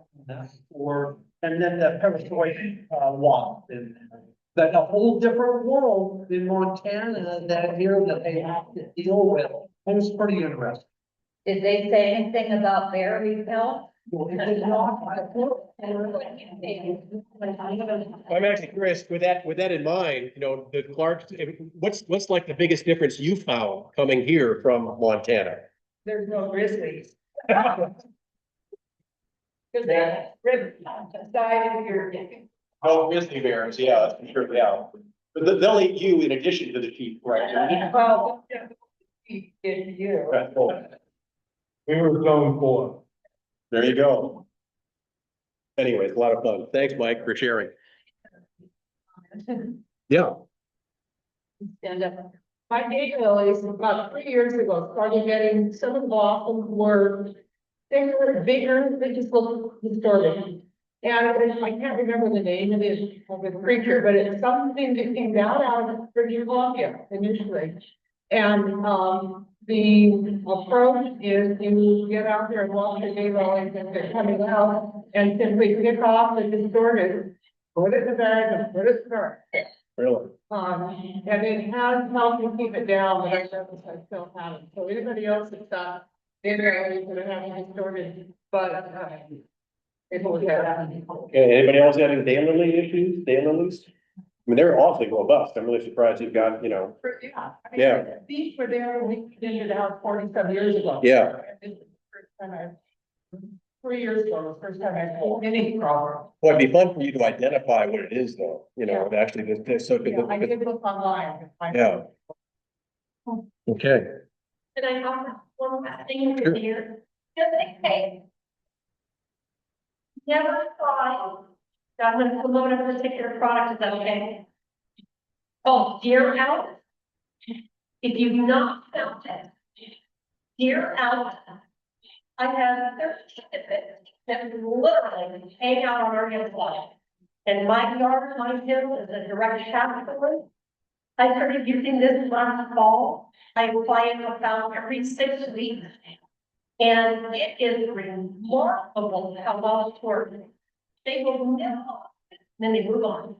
for, and then the parasitoid wasp in there. But a whole different world in Montana that here that they have to deal with. And it's pretty interesting. Did they say anything about bear repel? I'm actually curious, with that in mind, you know, the Clark, what's like the biggest difference you found coming here from Montana? There's no grizzlies. Cause they rip aside if you're. Oh, grizzly bears, yeah, that's for sure, yeah. But they'll eat you in addition to the sheep, right? Well, in you. Right, cool. We were going for. There you go. Anyways, a lot of fun. Thanks, Mike, for sharing. Yeah. Stand up. My daylilies about 3 years ago started getting some of the blossoms were, they were bigger, they just looked distorted. And I can't remember the name of the creature, but it's something that came down out of British Columbia initially. And the approach is you get out there and watch the daylilies as they're coming out and simply pick off the distorted, put it in the bag and put it in the garden. Really? And it has helped me keep it down, but I noticed I still haven't. So anybody else that's got daylilies that are having distorted, but it will get out. Okay, anybody else having daylily issues, daylilies? I mean, they're awfully robust. I'm really surprised you've got, you know. Yeah. Yeah. These were there when we did it out 47 years ago. Yeah. This is the first time 3 years ago, was the first time I pulled any problem. Well, it'd be fun for you to identify what it is though, you know, and actually just, so. Yeah, I did look online. Yeah. Okay. And I have one last thing Sure. here, just in case. Never try, I'm gonna promote a particular product, is that okay? Oh, Deer Out. If you've not found it, Deer Out. I have 30 chickens that literally hang out on our hillside. And my yard, my hill is a direct shot for it. I started using this last fall. I apply it about every 6 weeks. And it is remarkable how well it's working. They will never, then they move on.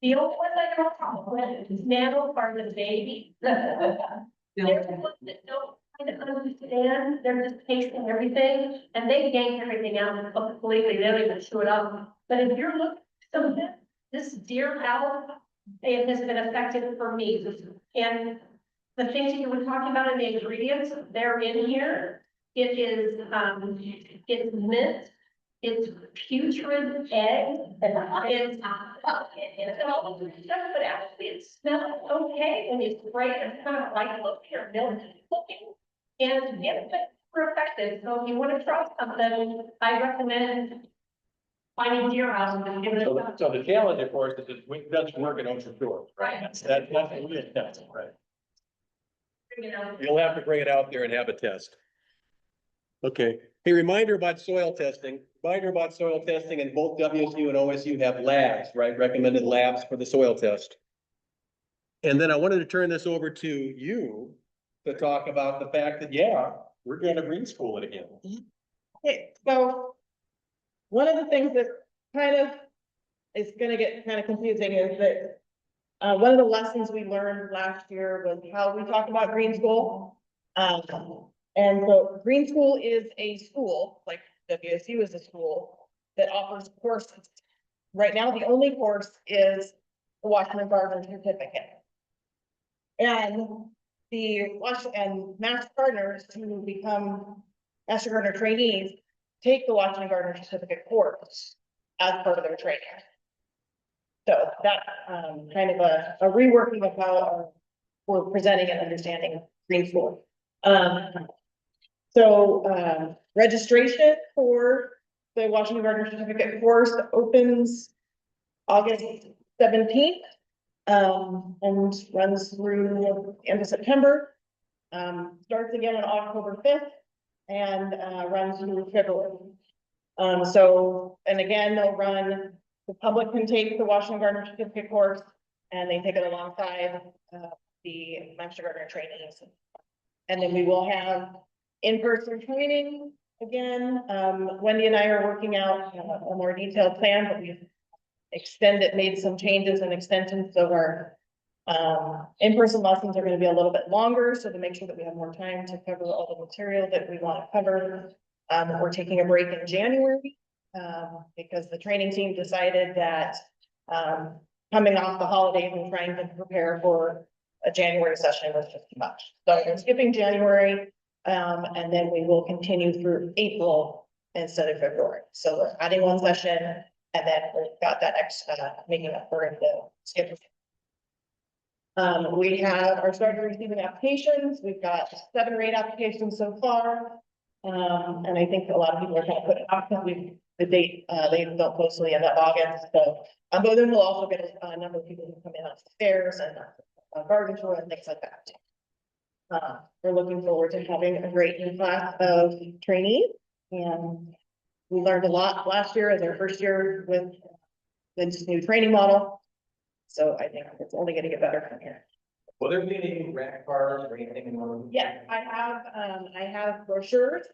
The only one I have a problem with is nano are the baby. They're the ones that don't kind of understand, they're just tasting everything, and they yank everything out and completely, they don't even chew it up. But if you're looking, so this deer out, it has been effective for me. And the things that you were talking about in the ingredients, they're in here. It is, it's mint, it's putrid egg, it's all the stuff, but actually it smells okay when you spray it. It's kind of like, look here, milk cooking. And it's super effective. So if you want to try something, I recommend finding Deer House and give it a shot. So the challenge, of course, is it doesn't work in ocean shore. Right. That's what we intend, right? you know. You'll have to bring it out there and have a test. Okay, hey, reminder about soil testing, and both WSU and OSU have labs, right? Recommended labs for the soil test. And then I wanted to turn this over to you to talk about the fact that, yeah, we're gonna green school it again. Okay, so one of the things that kind of is gonna get kind of confusing is that one of the lessons we learned last year was how we talk about green school. And so green school is a school, like WSU is a school that offers courses. Right now, the only course is the Washington Gardener certificate. And Master Gardeners who become Master Gardener trainees take the Washington Gardener certificate course as part of their training. So that kind of a reworking of how we're presenting and understanding green school. Registration for the Washington Gardener certificate course opens August 17th. And runs through the end of September. Starts again on October 5th and runs through February. And again, they'll run, the public can take the Washington Gardener certificate course and they take it alongside the Master Gardener trainees. And then we will have in-person training again. Wendy and I are working out a more detailed plan, but we've made some changes and extensions, so our in-person lessons are going to be a little bit longer, so to make sure that we have more time to cover all the material that we want to cover. We're taking a break in January because the training team decided that coming off the holidays and trying to prepare for a January session was just too much. So we're skipping January, and then we will continue through April instead of February. So we're adding one session, and then we've got that extra making up for the schedule. We are starting receiving applications. We've got 7 or 8 applications so far. And I think a lot of people are kind of putting off the date, they don't closely end up August. So, but then we'll also get a number of people who come in on fairs and garden tour and things like that. We're looking forward to having a great new class of trainees, and we learned a lot last year as our first year with this new training model. So I think it's only going to get better from here. Will there be any rack cards or anything? Yeah, I have brochures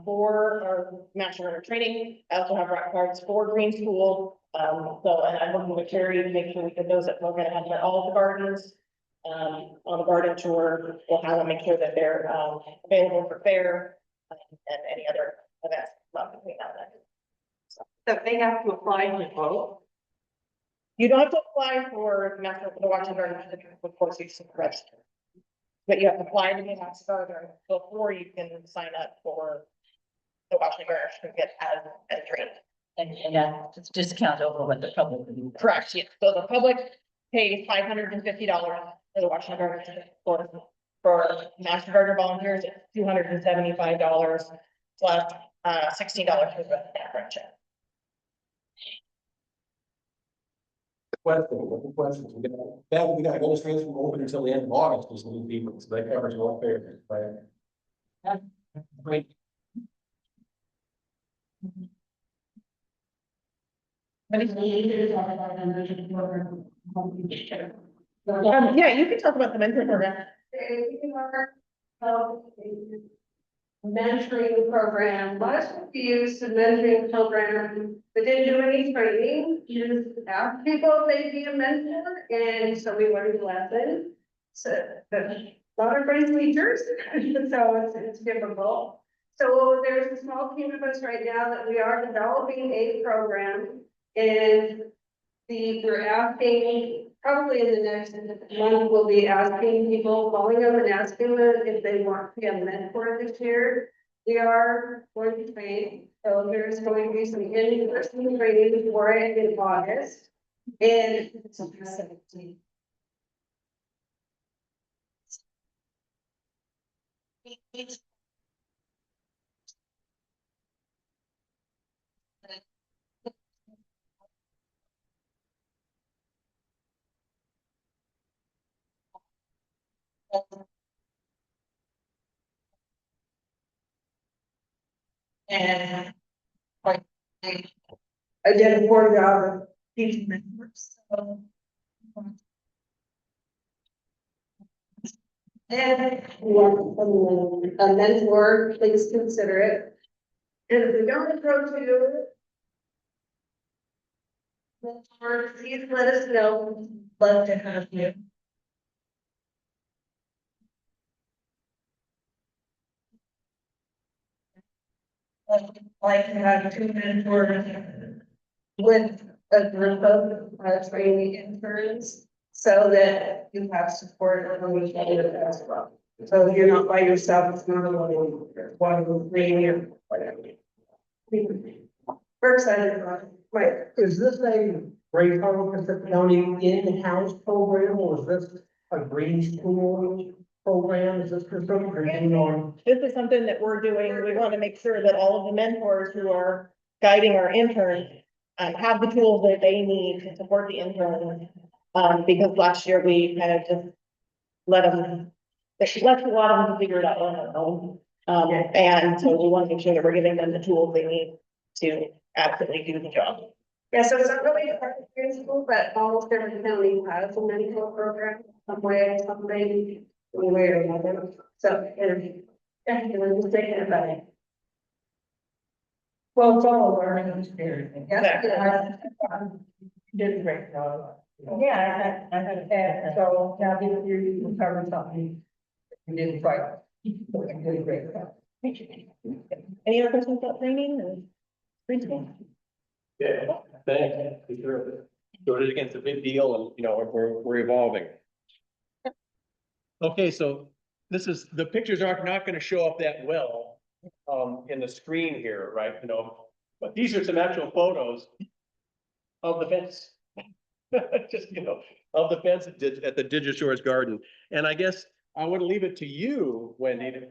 for our Master Gardener training. I also have rack cards for green school. And I'm working with Carrie to make sure we get those that we're going to have at all the gardens. On the garden tour, we'll have them make sure that they're available for fair and any other events. So they have to apply to vote. You don't have to apply for the Washington Gardener certificate before you register. But you have to apply to be a Master Gardener before you can sign up for the Washington Gardener certificate as trained. And it's discount over what the public would do. Correct, yeah. So the public pays $550 for the Washington Gardener certificate course. For Master Gardener volunteers, it's $275 plus $16 for the background check. Questions? We got registration open until the end of August, just need people, so that covers all fair, right? Great. Yeah, you can talk about the mentoring program. Mentoring program. Last week we used the mentoring program, but didn't do any training. You just asked people if they'd be a mentor, and so we learned a lesson. So, but not everybody's teachers, so it's difficult. So there's a small team of us right now that we are developing a program, and we're asking, probably in the next month, we'll be asking people, calling them and asking them if they want to be a mentor this year. We are going to train, so there's going to be some in-person training for it in August. And it's 17. And like, I did a poor job of teaching members, so. And a mentor, please consider it. And if we don't approach you, mentor, please let us know. Love to have you. Like to have two mentors with a group of training interns, so that you have support on each other as well. So you're not by yourself, it's not a one three or whatever. We're excited about it. Right. Is this a Grays Harbor County in-house program, or is this a green school program? Is this for some green or? This is something that we're doing. We want to make sure that all of the mentors who are guiding our interns have the tools that they need to support the interns. Because last year we kind of just let left a lot of them to figure it out on their own. And so we want to make sure that we're giving them the tools they need to absolutely do the job. Yeah, so it's not really a part of green school, but almost every county has a mentor program, some way, something, one way or another. So, we're just thinking about it. Well, it's all a learning experience. Yeah. Did a great job. Yeah, I had a bad, So now this year you covered something. You didn't try. You did a great job. Any other questions about training or green school? Yeah, thanks. Sure. So it is, again, it's a big deal, and you know, we're evolving. Okay, so this is, the pictures are not gonna show up that well in the screen here, right? You know, but these are some actual photos of the fence. Just, you know, of the fence at the Digit Shores Garden. And I guess I want to leave it to you, Wendy, to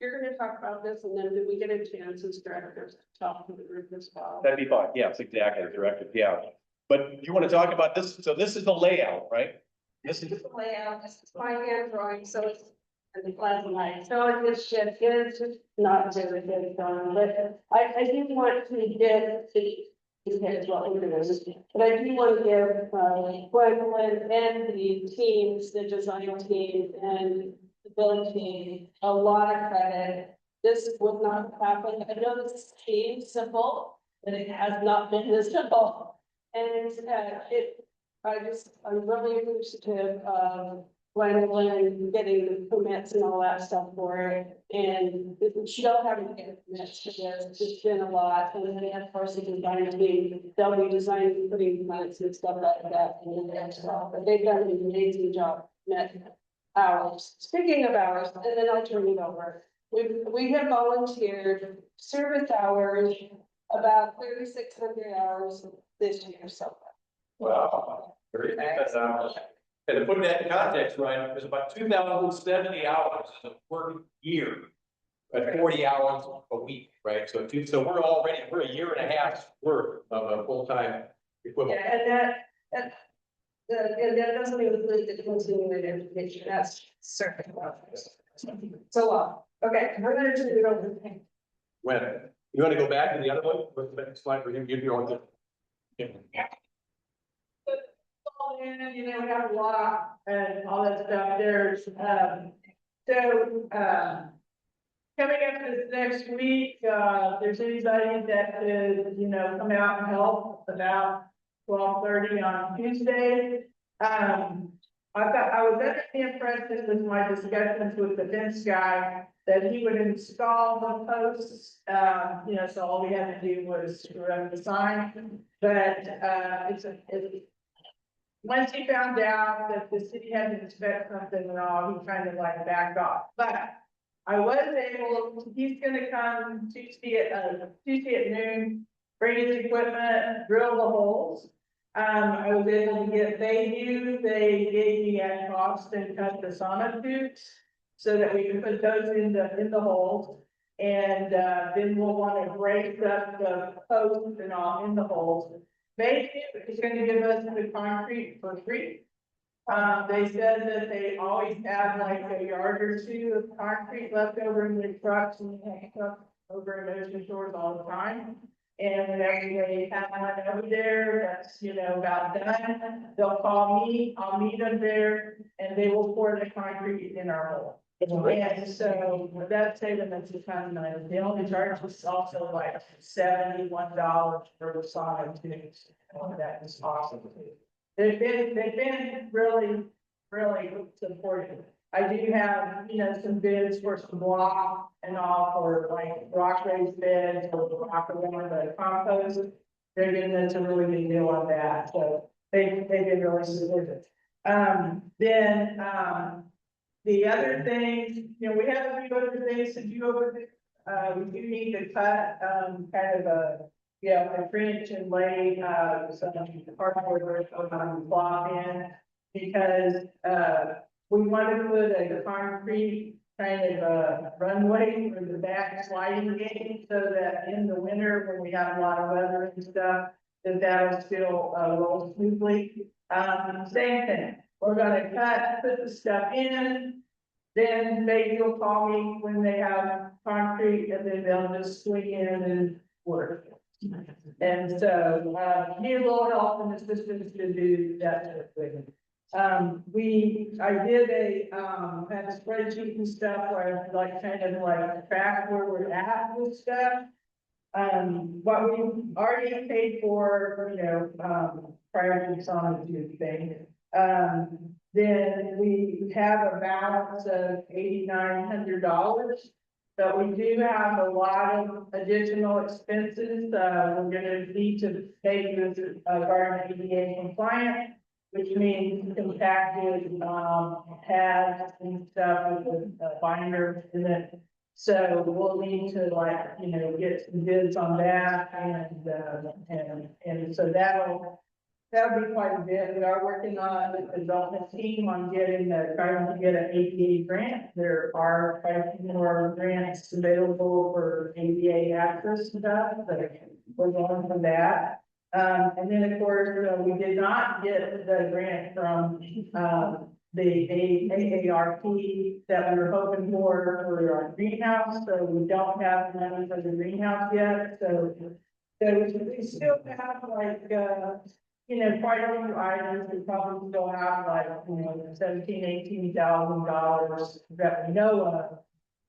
You're gonna talk about this, and then did we get a chance as directors to talk to the group as well? that'd be fine. Yes, exactly, directed, yeah. But you want to talk about this? So this is the layout, right? This is The layout, this is my hand drawing, so it's, and the class tonight, so it's just not very good done, but I do want to get the. Here's what we're doing, but I do want to give, Gwendolyn and the teams, the design team and the building team, a lot of credit. This would not happen, I know this seems simple, but it has not been this simple. And, I'm really appreciative of Gwendolyn getting the permits and all that stuff for it. And she'll have to get permits to this, it's been a lot, and then of course the design team, they'll be designing, putting permits and stuff like that. But they've done an amazing job, met hours. Speaking of hours, and then I'll turn it over. We have volunteered service hours, about 3,600 hours this year so far. wow. Very good. And to put that in context, right, there's about 2,070 hours in a working year, at 40 hours a week, right? So we're a year and a half's worth of a full-time equivalent. Yeah, and that doesn't include the continuing education, that's certain. So, okay, I'm gonna turn it over. When, you want to go back to the other one? What's the next slide for him? You're on the. Yeah. And, you know, we have a lot and all that stuff. Coming up this next week, if there's anybody that could, you know, come out and help about 12:30 on Tuesday. I was under the impression with my discussions with the fence guy that he would install the posts, you know, so all we had to do was screw up the sign. But, once he found out that the city had to inspect something and all, he kind of like backed off. But I was able, he's gonna come Tuesday at noon, bring his equipment, drill the holes. I was able to get Bayview, they gave me at cost and cut the sonotubes so that we can put those in the holes. And then we'll want to break up the posts and all in the holes. Bayview is going to give us the concrete for free. They said that they always have like a yard or two of concrete left over in their trucks and they hang trucks over in Ocean Shores all the time. And whenever they have one over there, that's, about done, they'll call me, I'll meet them there, and they will pour the concrete in our hole. And so that's saving them a ton of money. The only charge is also like $71 for the side too. That is awesome. They've been really, really supportive. I do have, some bids for some block and all for like rock raised beds or rock around the compost. They're giving us a really good deal on that, so they've been really supportive. The other things, we have a few other things to do over there. We do need to cut, kind of a trench and lay, some cardboard on the block in. Because, we want to put a concrete kind of a runway for the back sliding gate. So that in the winter, when we have a lot of weather and stuff, that'll still, roll smoothly. Same thing. We're gonna put the stuff in, then maybe you'll call me when they have concrete and then they'll just swing in and work. And so, need a little help and assistance to do that sort of thing. I did had a spreadsheet and stuff where I like kind of like track where we're at with stuff. What we already paid for, prior to some of the thing. Then we have a balance of $8,900, but we do have a lot of additional expenses. We're gonna need to make this garden ADA compliant, which means compacted, pads and stuff with the binder in it. So we'll need to get some bids on that and so that'll be quite a bit. We are working on the development team on trying to get an ADA grant. There are quite a few more grants available for ADA access stuff, but we're going for that. And then of course, we did not get the grant from, the AARP that we were hoping for our greenhouse. So we don't have money for the greenhouse yet. So we still have quite a few items. We probably still have $17,000-$18,000 that we know of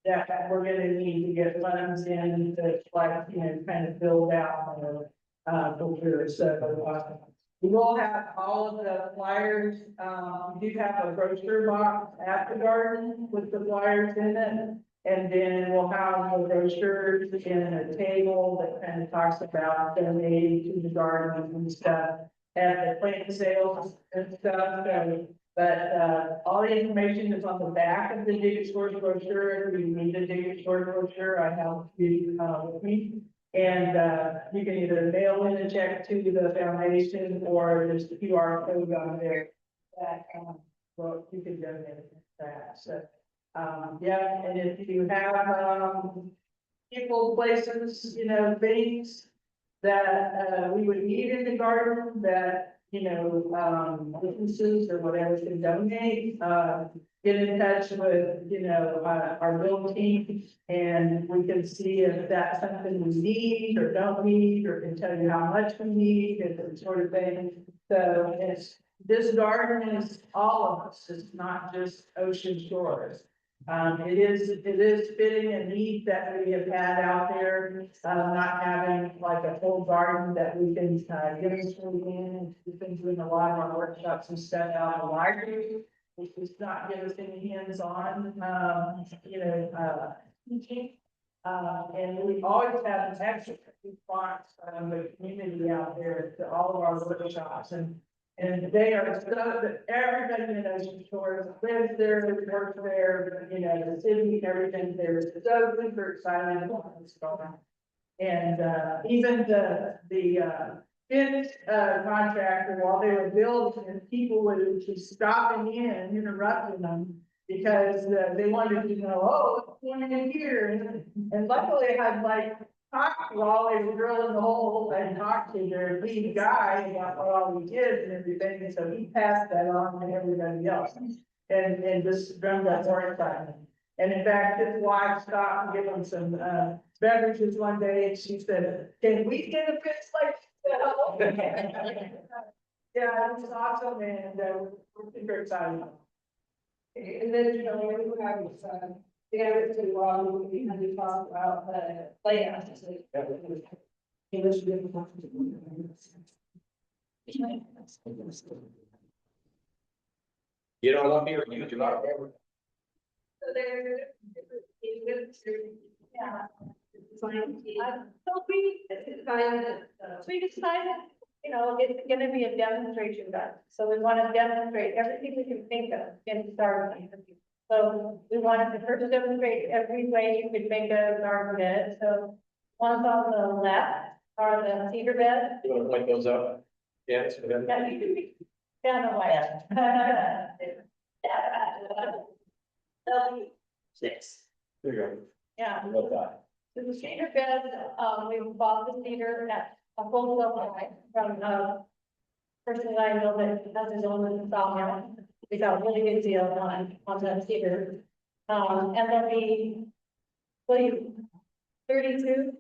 that we're gonna need to get funds in to kind of build out over. So we will have all of the flyers. We do have a brochure box at the garden with the flyers in it. And then we'll have the brochures and a table that kind of talks about donating to the garden and stuff. And the plant sales and stuff. But all the information is on the back of the Dig Source brochure. If you need a Dig Source brochure, I have you with me. And you can either mail in a check to the foundation or there's the QR code on there that you can donate that. So and if you have people, places, things that we would need in the garden that businesses or whatever can donate, get in touch with, our build team and we can see if that's something we need or don't need, or can tell you how much we need and that sort of thing. So this garden is all of us. It's not just Ocean Shores. It is fitting a need that we have had out there, not having like a full garden that we can get us in. We've been doing a lot of our workshops and stuff out in the library, which does not give us any hands-on, teaching. And we always have an extra response from the community out there to all of our workshops. And they are so that everybody in Ocean Shores lives there, works there, the city, everything there is so super excited about what's going on. And even the fence contractor, while they were building, people would be stopping in and interrupting them because they wanted to know, what's going in here? And luckily I had we're always drilling the hole and talk to their lead guy about what all we did and everything, and so he passed that on to everybody else. And just drummed that more time. And in fact, his wife stopped and gave him some, beverages one day, and she said, can we get a fix like that? Yeah, it was awesome, and, we're super excited. And then, you know, we have, the other two, we talked about the layout. You don't want me or you do not. So there's. Yeah. So we decided, you know, it's gonna be a demonstration gun, so we wanna demonstrate everything we can think of in Starling. So we wanted to first demonstrate every way you could make a garden bed, so ones on the left are the cedar beds. You want to point those up? Yes. Yeah, you can be down the way. Six. There you Yeah. go. Love that. So the cedar bed, we bought the cedar at a full supply from, person that I know that has his own little sawmill. We got a really good deal on that cedar. And there'll be, 32.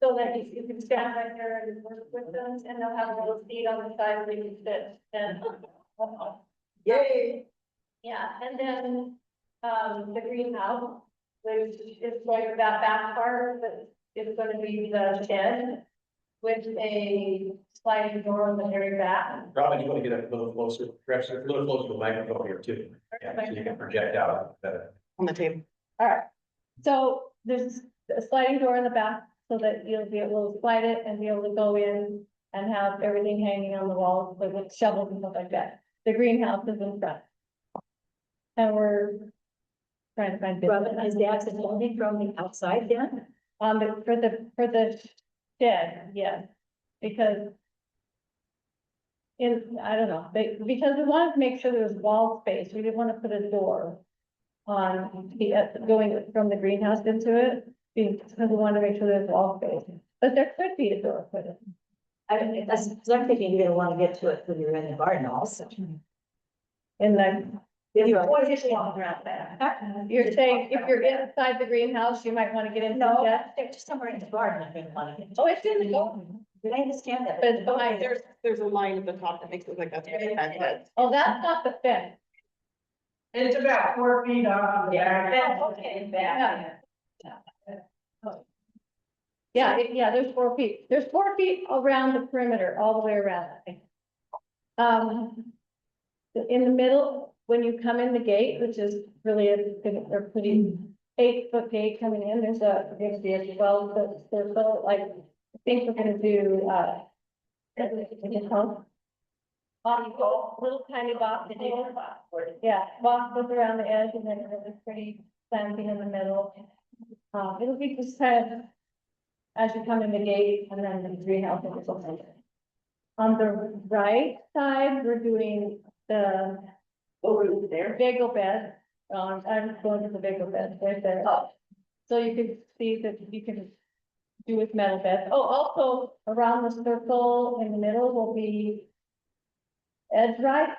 So that you can stand right there and work with them, and they'll have a little seat on the side where you can sit and. Yay! Yeah, and then, the greenhouse, which is like that back part that is gonna be the shed with a sliding door on the very back. Robin, you want to get a little closer, perhaps a little closer to the microphone here too. Yeah, so you can project out better. On the table. All right, so there's a sliding door in the back so that you'll be able to slide it and be able to go in and have everything hanging on the walls with shovels and stuff like that. The greenhouse is in front. And we're trying to find. Robin, is the access only from the outside then? For the shed, yes, because I don't know, because we wanted to make sure there was wall space, we didn't want to put a door on the, going from the greenhouse into it, because we wanted to make sure there's wall space, but there could be a door put in. I mean, that's, because I'm thinking you're gonna want to get to it when you're in the garden also. In the, If you're around there. You're saying if you're inside the greenhouse, you might want to get into the shed? they're just somewhere in the garden, I think, want to get. Oh, it's in the garden. Did I understand that? But it's behind it. There's a line at the top that makes it look like that's where the fence is. Oh, that's not the fence. It's about 4 feet off the back. Okay, back. Yeah, yeah, there's 4 feet. There's 4 feet around the perimeter, all the way around. In the middle, when you come in the gate, which is really a pretty 8-foot gate coming in, there's a 12-foot circle, like, I think we're gonna do, little tiny box. Yeah, box goes around the edge and then there's a pretty planting in the middle. It'll be just kind of as you come in the gate and then the greenhouse will be open. On the right side, we're doing the bagel bed. I'm going to the bagel bed right there. So you can see that you can do with metal beds. Oh, also around the circle in the middle will be edge right.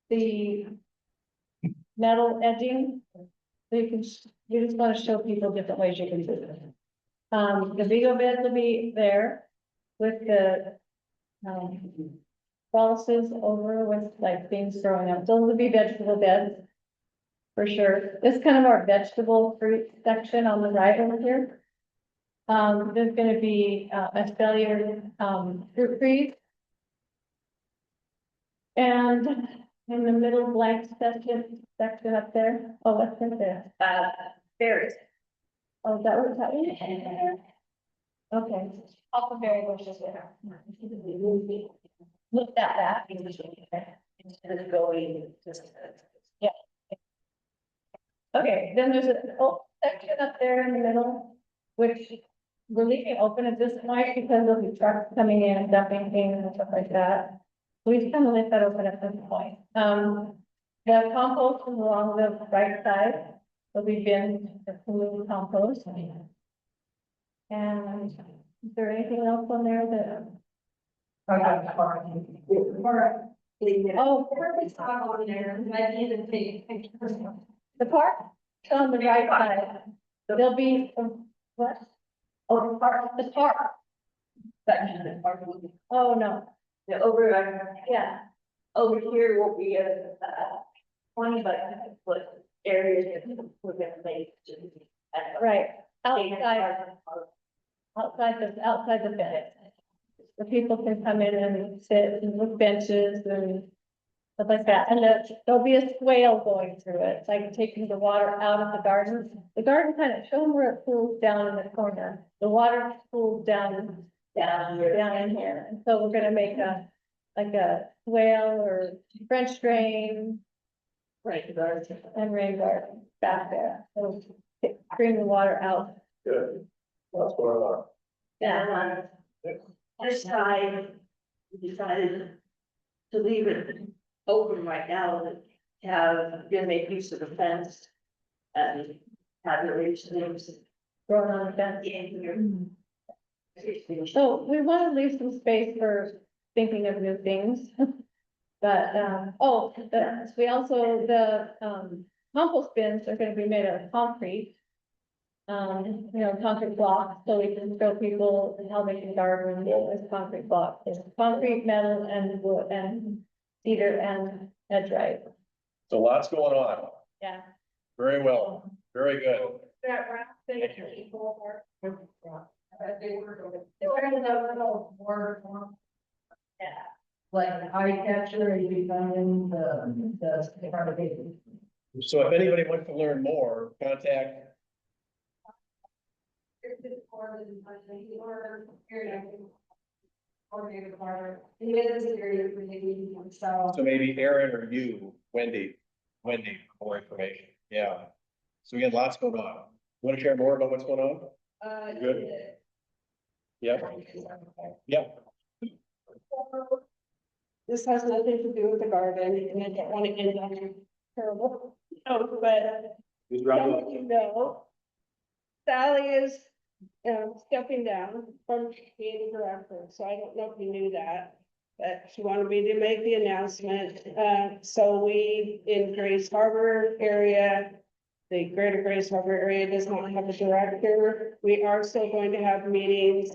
The metal edging. So you can, you just want to show people different ways you can do it. The bagel beds will be there with the trellises over with like things growing up. Those will be vegetable beds for sure. This is kind of our vegetable fruit section on the right over here. There's going to be espalier fruit trees. And in the middle blank section up there. Oh, what's in there? Berries. Oh, is that what that is? Okay. Also berry bushes there. Look at that. Instead of going just. Yeah. Okay, then there's a whole section up there in the middle, which we're leaving open at this point because there'll be trucks coming in and dumping things and stuff like that. So we just kind of leave that open at this point. The compost is along the right side will be bins for compost. And is there anything else on there that? Oh, perfect spot on there, I need to take pictures. The park on the right side, there'll be, what? Oh, the park. Oh, no. Yeah, over there. Yeah, Over here will be a 20 by 10 foot area that we're gonna make. right, outside the fence. The people can come in and sit and with benches and stuff like that, and there'll be a swale going through it, it's like taking the water out of the garden. The garden kind of, show them where it pools down in the corner, the water pools down in here, and so we're gonna make like a swale or French drain. Right, garden. And rain garden back there, it'll bring the water out. Good. What's going on? Yeah. This side, we decided to leave it open right now, to have, to make use of the fence. And have the reach things Growing on the fence. in here. So we want to leave some space for thinking of new things. But, we also, compost bins are gonna be made out of concrete. Concrete blocks, so we can show people how they can garden with concrete blocks. It's concrete, metal, and wood, and cedar, and hedgerite. So lots going on. Yeah. Very well. Very good. That round thing is equal or. They're in the little border form. Yeah. Like eye catcher, you find the part of it. So if anybody wants to learn more, contact. So maybe Aaron or you, Wendy, for more information. Yeah. So we got lots going on. You want to share more about what's going on? Good. Yeah. Yeah. This has nothing to do with the garden, and I don't want to end on a terrible note, but Who's some of you know, Sally is stepping down from being director, so I don't know if you knew that. But she wanted me to make the announcement, so we, in Grays Harbor area, the greater Grays Harbor area does not have a director. We are still going to have meetings.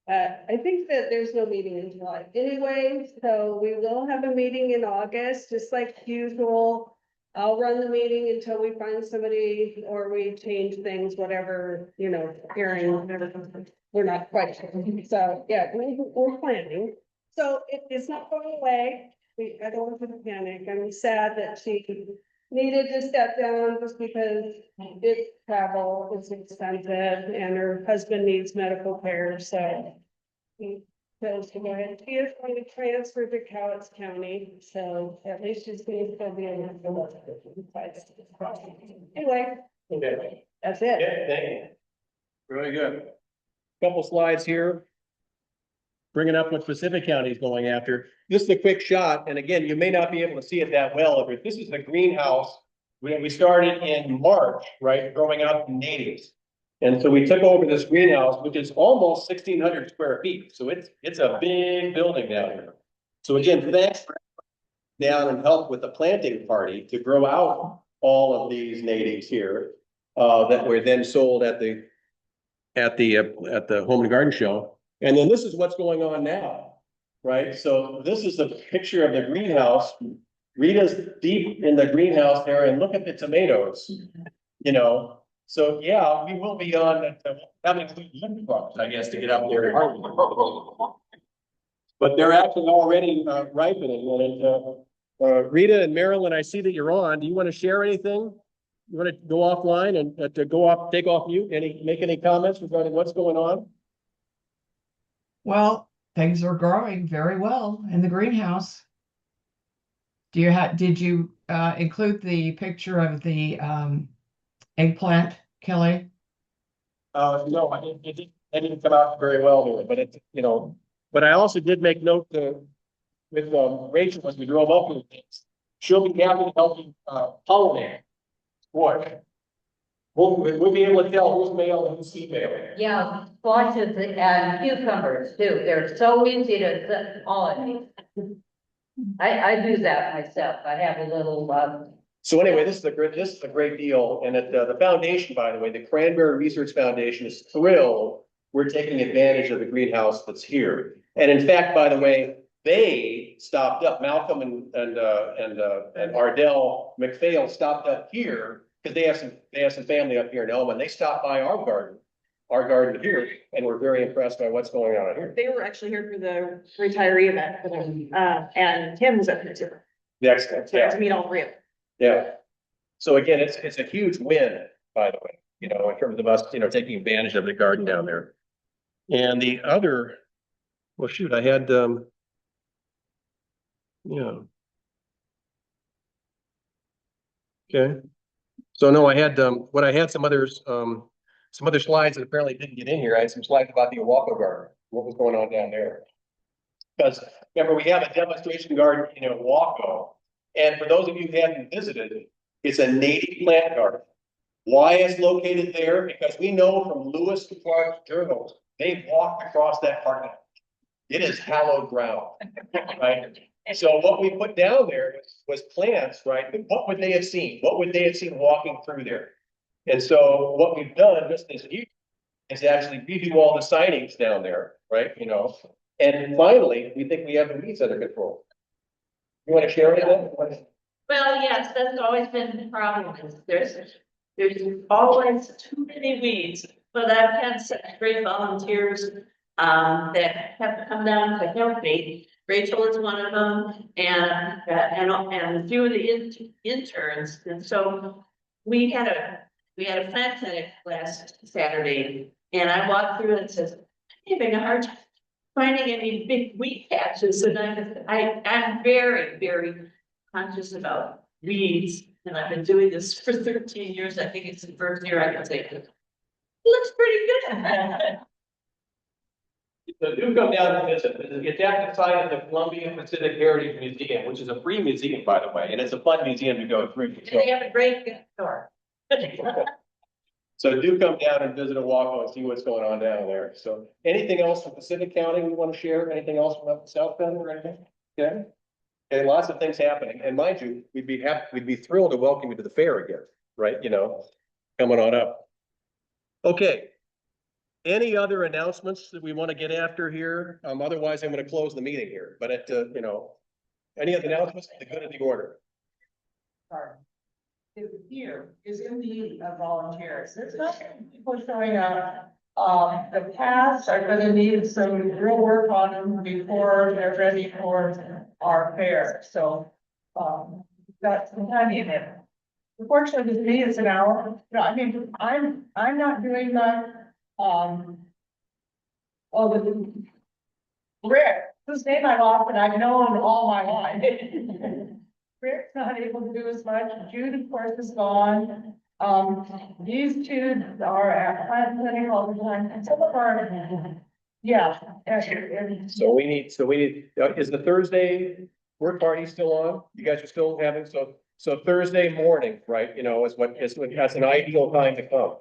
I think that there's no meeting in July anyway, so we will have a meeting in August, just like usual. I'll run the meeting until we find somebody or we change things, whatever, hearing, whatever. We're not quite sure. So, yeah, we're planning. So it's not going away. I don't want to panic. I'm sad that she needed to step down just because it's travel, it's expensive, and her husband needs medical care, so. He chose to go ahead. She is going to transfer to Cowlitz County, so at least she's going to still be able to go up. Anyway, Okay. that's it. Yeah, thank you. Very good. Couple slides here. Bringing up what Pacific County is going after. This is a quick shot, and again, you may not be able to see it that well, but this is the greenhouse. We started in March, right, growing out the natives. And so we took over this greenhouse, which is almost 1,600 square feet. So it's a big building down here. So again, thanks for down and help with the planting party to grow out all of these natives here that were then sold at the Home and Garden Show. And then this is what's going on now, right? So this is the picture of the greenhouse. Rita's deep in the greenhouse there, and look at the tomatoes, So yeah, we will be on having lift trucks, I guess, to get up there. But they're actually already ripening. And Rita and Marilyn, I see that you're on. Do you want to share anything? You want to go offline and take off mute? Make any comments regarding what's going on? Well, things are growing very well in the greenhouse. Did you include the picture of the eggplant, Kelly? No, it didn't come out very well here, but but I also did make note with Rachel as we drove up with things. She'll be happy to help you pollinate. Boy. We'll be able to tell who's male and who's female. Yeah, squashes and cucumbers too. They're so easy to set on. I do that myself. I have a little, So anyway, this is a great deal. And at the foundation, by the way, the Cranberry Research Foundation is thrilled we're taking advantage of the greenhouse that's here. And in fact, by the way, they stopped up, Malcolm and Ardell McPhail stopped up here because they have some family up here in Elma, and they stopped by our garden here, and we're very impressed by what's going on here. They were actually here for the retiree event, and Tim was up there too. Excellent. So to meet all three of them. Yeah. So again, it's a huge win, by the way, you know, in terms of us, you know, taking advantage of the garden down there. And the other, well, shoot, I had, yeah. Okay. So no, I had, what I had some other slides that apparently didn't get in here. I had some slides about the Oahu garden, what was going on down there. Because remember, we have a demonstration garden in Oahu. And for those of you who haven't visited, it's a native plant garden. Why it's located there? Because we know from Lewis and Clark's journals, they walked across that park. It is hallowed ground, right? So what we put down there was plants, right? But what would they have seen? What would they have seen walking through there? And so what we've done just this year is actually redo all the signings down there, right? You know, and finally, we think we have the weeds under control. You want to share it? Well, yes, that's always been the problem, is there's always too many weeds, but I've had such great volunteers that have come down to help me. Rachel is one of them, and a few of the interns, and so we had a plant clinic last Saturday, and I walked through and says, I'm having a hard time finding any big weed patches, and I'm very, very conscious about weeds, and I've been doing this for 13 years. I think it's the first year I can say it looks pretty good. So do come down and visit. It's at the site of the Columbia Pacific Heritage Museum, which is a free museum, by the way, and it's a fun museum to go through. So, They have a great gift store. so do come down and visit Oahu and see what's going on down there. So anything else from Pacific County we want to share? Anything else from up South Bend or anything? Okay. Okay, lots of things happening. And mind you, we'd be thrilled to welcome you to the fair again, right? You know, coming on up. Okay. Any other announcements that we want to get after here? Otherwise, I'm going to close the meeting here. But you know, any other announcements? The good of the order. Here is in need of volunteers. There's not many people showing up. The paths are gonna need some real work on them before they're ready for our fair. So, got some time in it. Unfortunately, with me, it's an hour. No, I mean, I'm not doing that. Rick, whose name I'm off and I've known all my life. Rick's not able to do as much. Jude, of course, is gone. These two are at plant clinic all the time. And some of our, yeah. So we need, is the Thursday work party still on? You guys are still having, so Thursday morning, right? You know, that's an ideal time to come.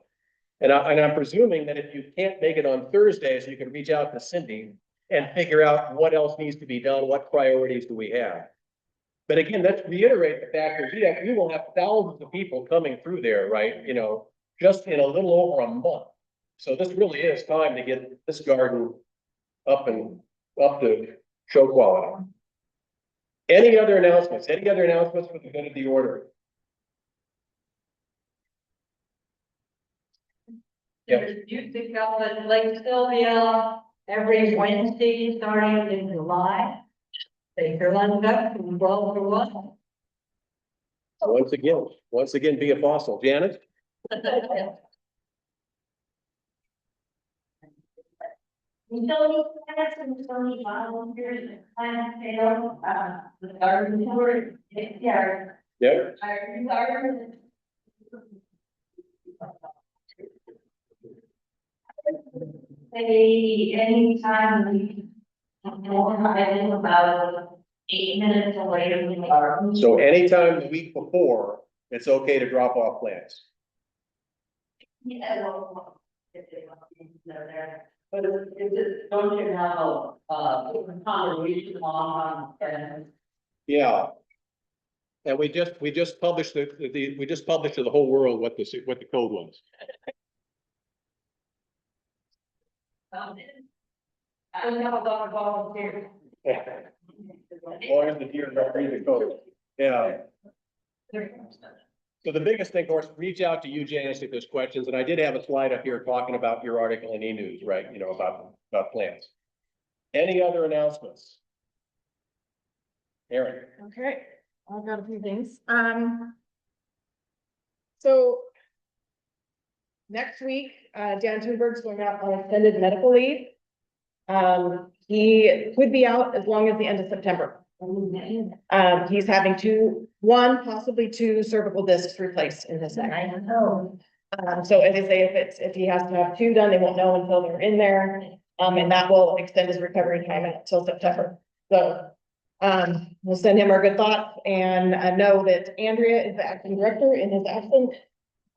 And I'm presuming that if you can't make it on Thursdays, you can reach out to Cindy and figure out what else needs to be done, what priorities do we have. But again, let's reiterate the fact that we will have thousands of people coming through there, right? You know, just in a little over a month. So this really is time to get this garden up to show quality. Any other announcements? Any other announcements for the good of the order? there's music up at Lake Sylvia every Wednesday starting in July. Take your lunch up from 12 to 1. Once again, be a fossil. Janet? Utility plants and utility volunteers and plant sale, the garden tour, yeah. Yeah. Our garden. Say anytime we about 8 minutes away from the garden. So anytime the week before, it's okay to drop off plants. Yeah, well, if they want to be there. But it's, don't you have a congregation along and Yeah. And we just published we just published to the whole world what the code was. I don't have a lot of volunteers. Or the deer don't read the code. Yeah. So the biggest thing, of course, reach out to you, Janice, if there's questions, and I did have a slide up here talking about your article in E-News, right, you know, about plans. Any other announcements? Aaron? Okay, I've got a few things. So next week, Dan Thunberg's going out on extended medical leave. He could be out as long as the end of September. He's having possibly two cervical discs replaced in his neck. I know. So as they say, if he has to have two done, they won't know until they're in there. And that will extend his recovery time until September. So, we'll send him our good thoughts and know that Andrea is the acting director in his absence.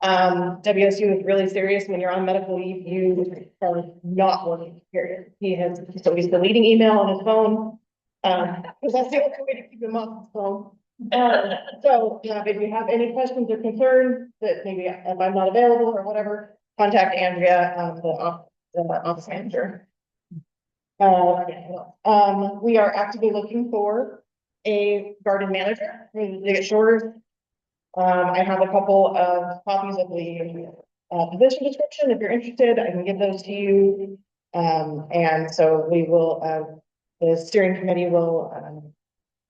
WSU is really serious. When you're on medical leave, you are not working, period. He's deleting email on his phone. Because that's the only way to keep him off his phone. So, if you have any questions or concerns that maybe if I'm not available or whatever, contact Andrea, the office manager. We are actively looking for a garden manager to get shorter. I have a couple of copies of the position description. If you're interested, I can give those to you. And so we will, the steering committee will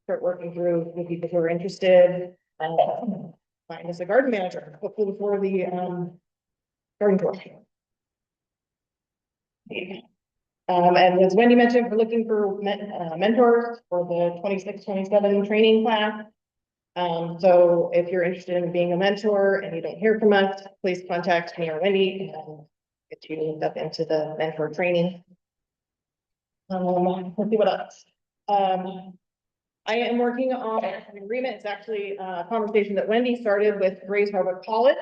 start working through the people who are interested and find us a garden manager, hopefully before the garden tour. And as Wendy mentioned, we're looking for mentors for the 26-27 training class. So if you're interested in being a mentor and you don't hear from us, please contact me or Wendy and get you linked up into the mentor training. Let's see what else. I am working on an agreement. It's actually a conversation that Wendy started with Grays Harbor College.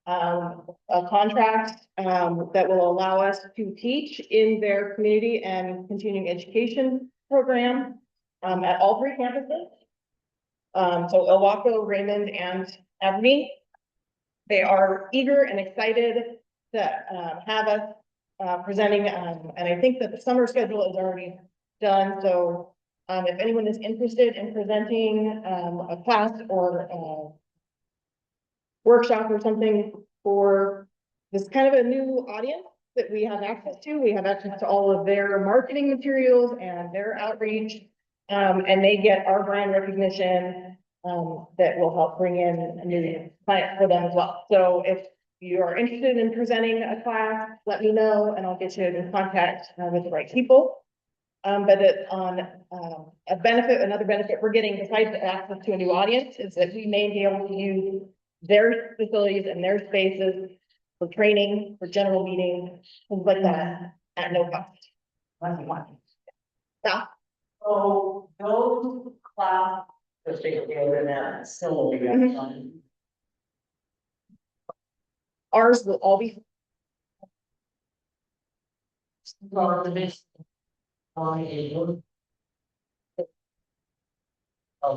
A contract that will allow us to teach in their community and continuing education program at all three campuses. So Ilwaco, Raymond, and Abney. They are eager and excited to have us presenting, and I think that the summer schedule is already done. So if anyone is interested in presenting a class or workshop or something for this kind of a new audience that we have access to. We have access to all of their marketing materials and their outreach. And they get our brand recognition that will help bring in a new client for them as well. So if you are interested in presenting a class, let me know and I'll get you in contact with the right people. But another benefit we're getting besides the access to a new audience is that we may be able to use their facilities and their spaces for training, for general meetings, things like that, at no cost. Yeah. So those classes that they do in that facility. Ours will all be.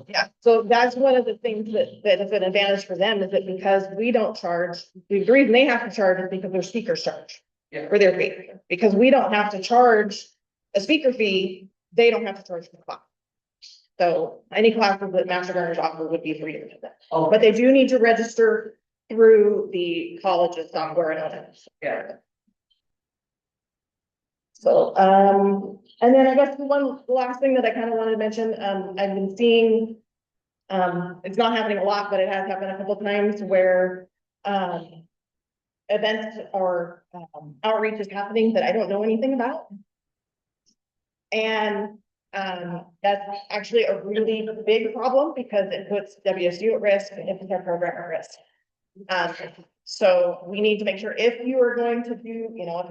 Yeah, so that's one of the things that is an advantage for them is that because we don't charge, the reason they have to charge is because their speakers charge for their fee. Because we don't have to charge a speaker fee, they don't have to charge for the class. So any classes that Master Gardeners offer would be free to them. Oh, But they do need to register through the college's software and others. yeah. So, and then I guess the last thing that I kind of wanted to mention, I've been seeing, it's not happening a lot, but it has happened a couple of times where, events or, outreach is happening that I don't know anything about. And, that's actually a really big problem because it puts WSU at risk and it puts our program at risk. So we need to make sure if you are going to do, you know,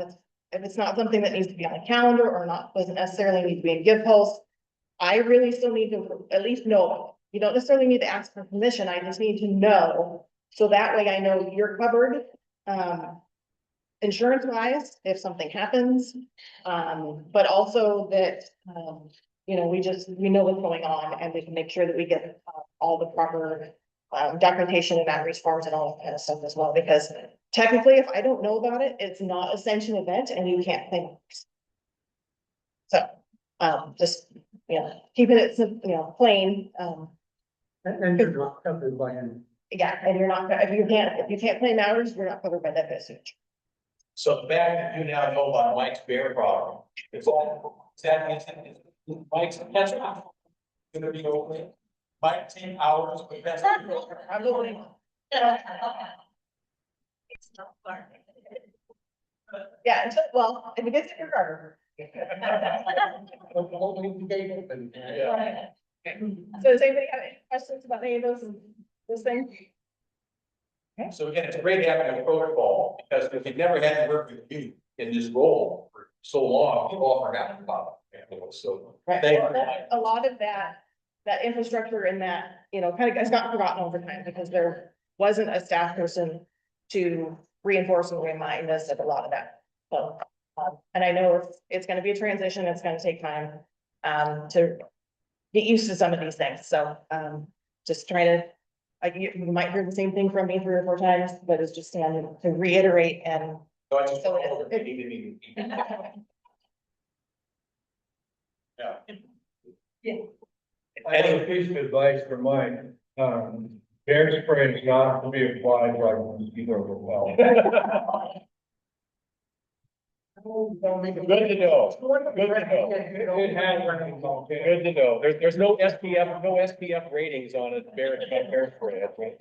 if it's not something that needs to be on a calendar or not, doesn't necessarily need to be in Give Pulse, I really still need to at least know. You don't necessarily need to ask for permission. I just need to know. So that way I know you're covered. insurance wise, if something happens, but also that, you know, we know what's going on and we can make sure that we get all the proper documentation and outreach forms and all that kind of stuff as well, because technically, if I don't know about it, it's not a sanctioned event and you can't claim. So, just, you know, keeping it, you know, plain, And you're not covered by any. yeah, and you're not, if you can't claim hours, you're not covered by that message. So the fact that you now know about Mike's bear problem, it's all, Mike's, that's right. Gonna be open, might take hours, but that's. I'm going. Yeah, until, well, if it gets in your garter. So does anybody have any questions about any of those things? So again, it's great having a protocol, because if you've never had to work with you in this role for so long, you've all forgotten about it. You know, so. Right, thank well, you. a lot of that infrastructure and that, you know, kind of has gotten forgotten over time because there wasn't a staff person to reinforce and remind us of a lot of that. So, and I know it's gonna be a transition, it's gonna take time, to get used to some of these things, so, just trying to, like, you might hear the same thing from me 3 or 4 times, but it's just to reiterate and. So I just. So Yeah. I have a piece of advice for Mike. Bear spray is not to be applied right when either of them well. Good to know. Good to know. It has. Good to know. There's no SPF ratings on it. Bear spray. That's right.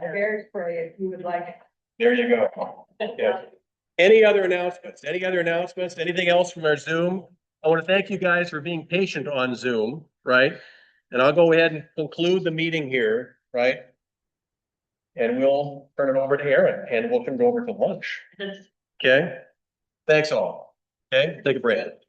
Bear spray if you would like. There you go. Yeah. Any other announcements? Any other announcements? Anything else from our Zoom? I want to thank you guys for being patient on Zoom, right? And I'll go ahead and conclude the meeting here, right? And we'll turn it over to Aaron and we'll come over to lunch. Okay? Thanks all. Okay, take a breath.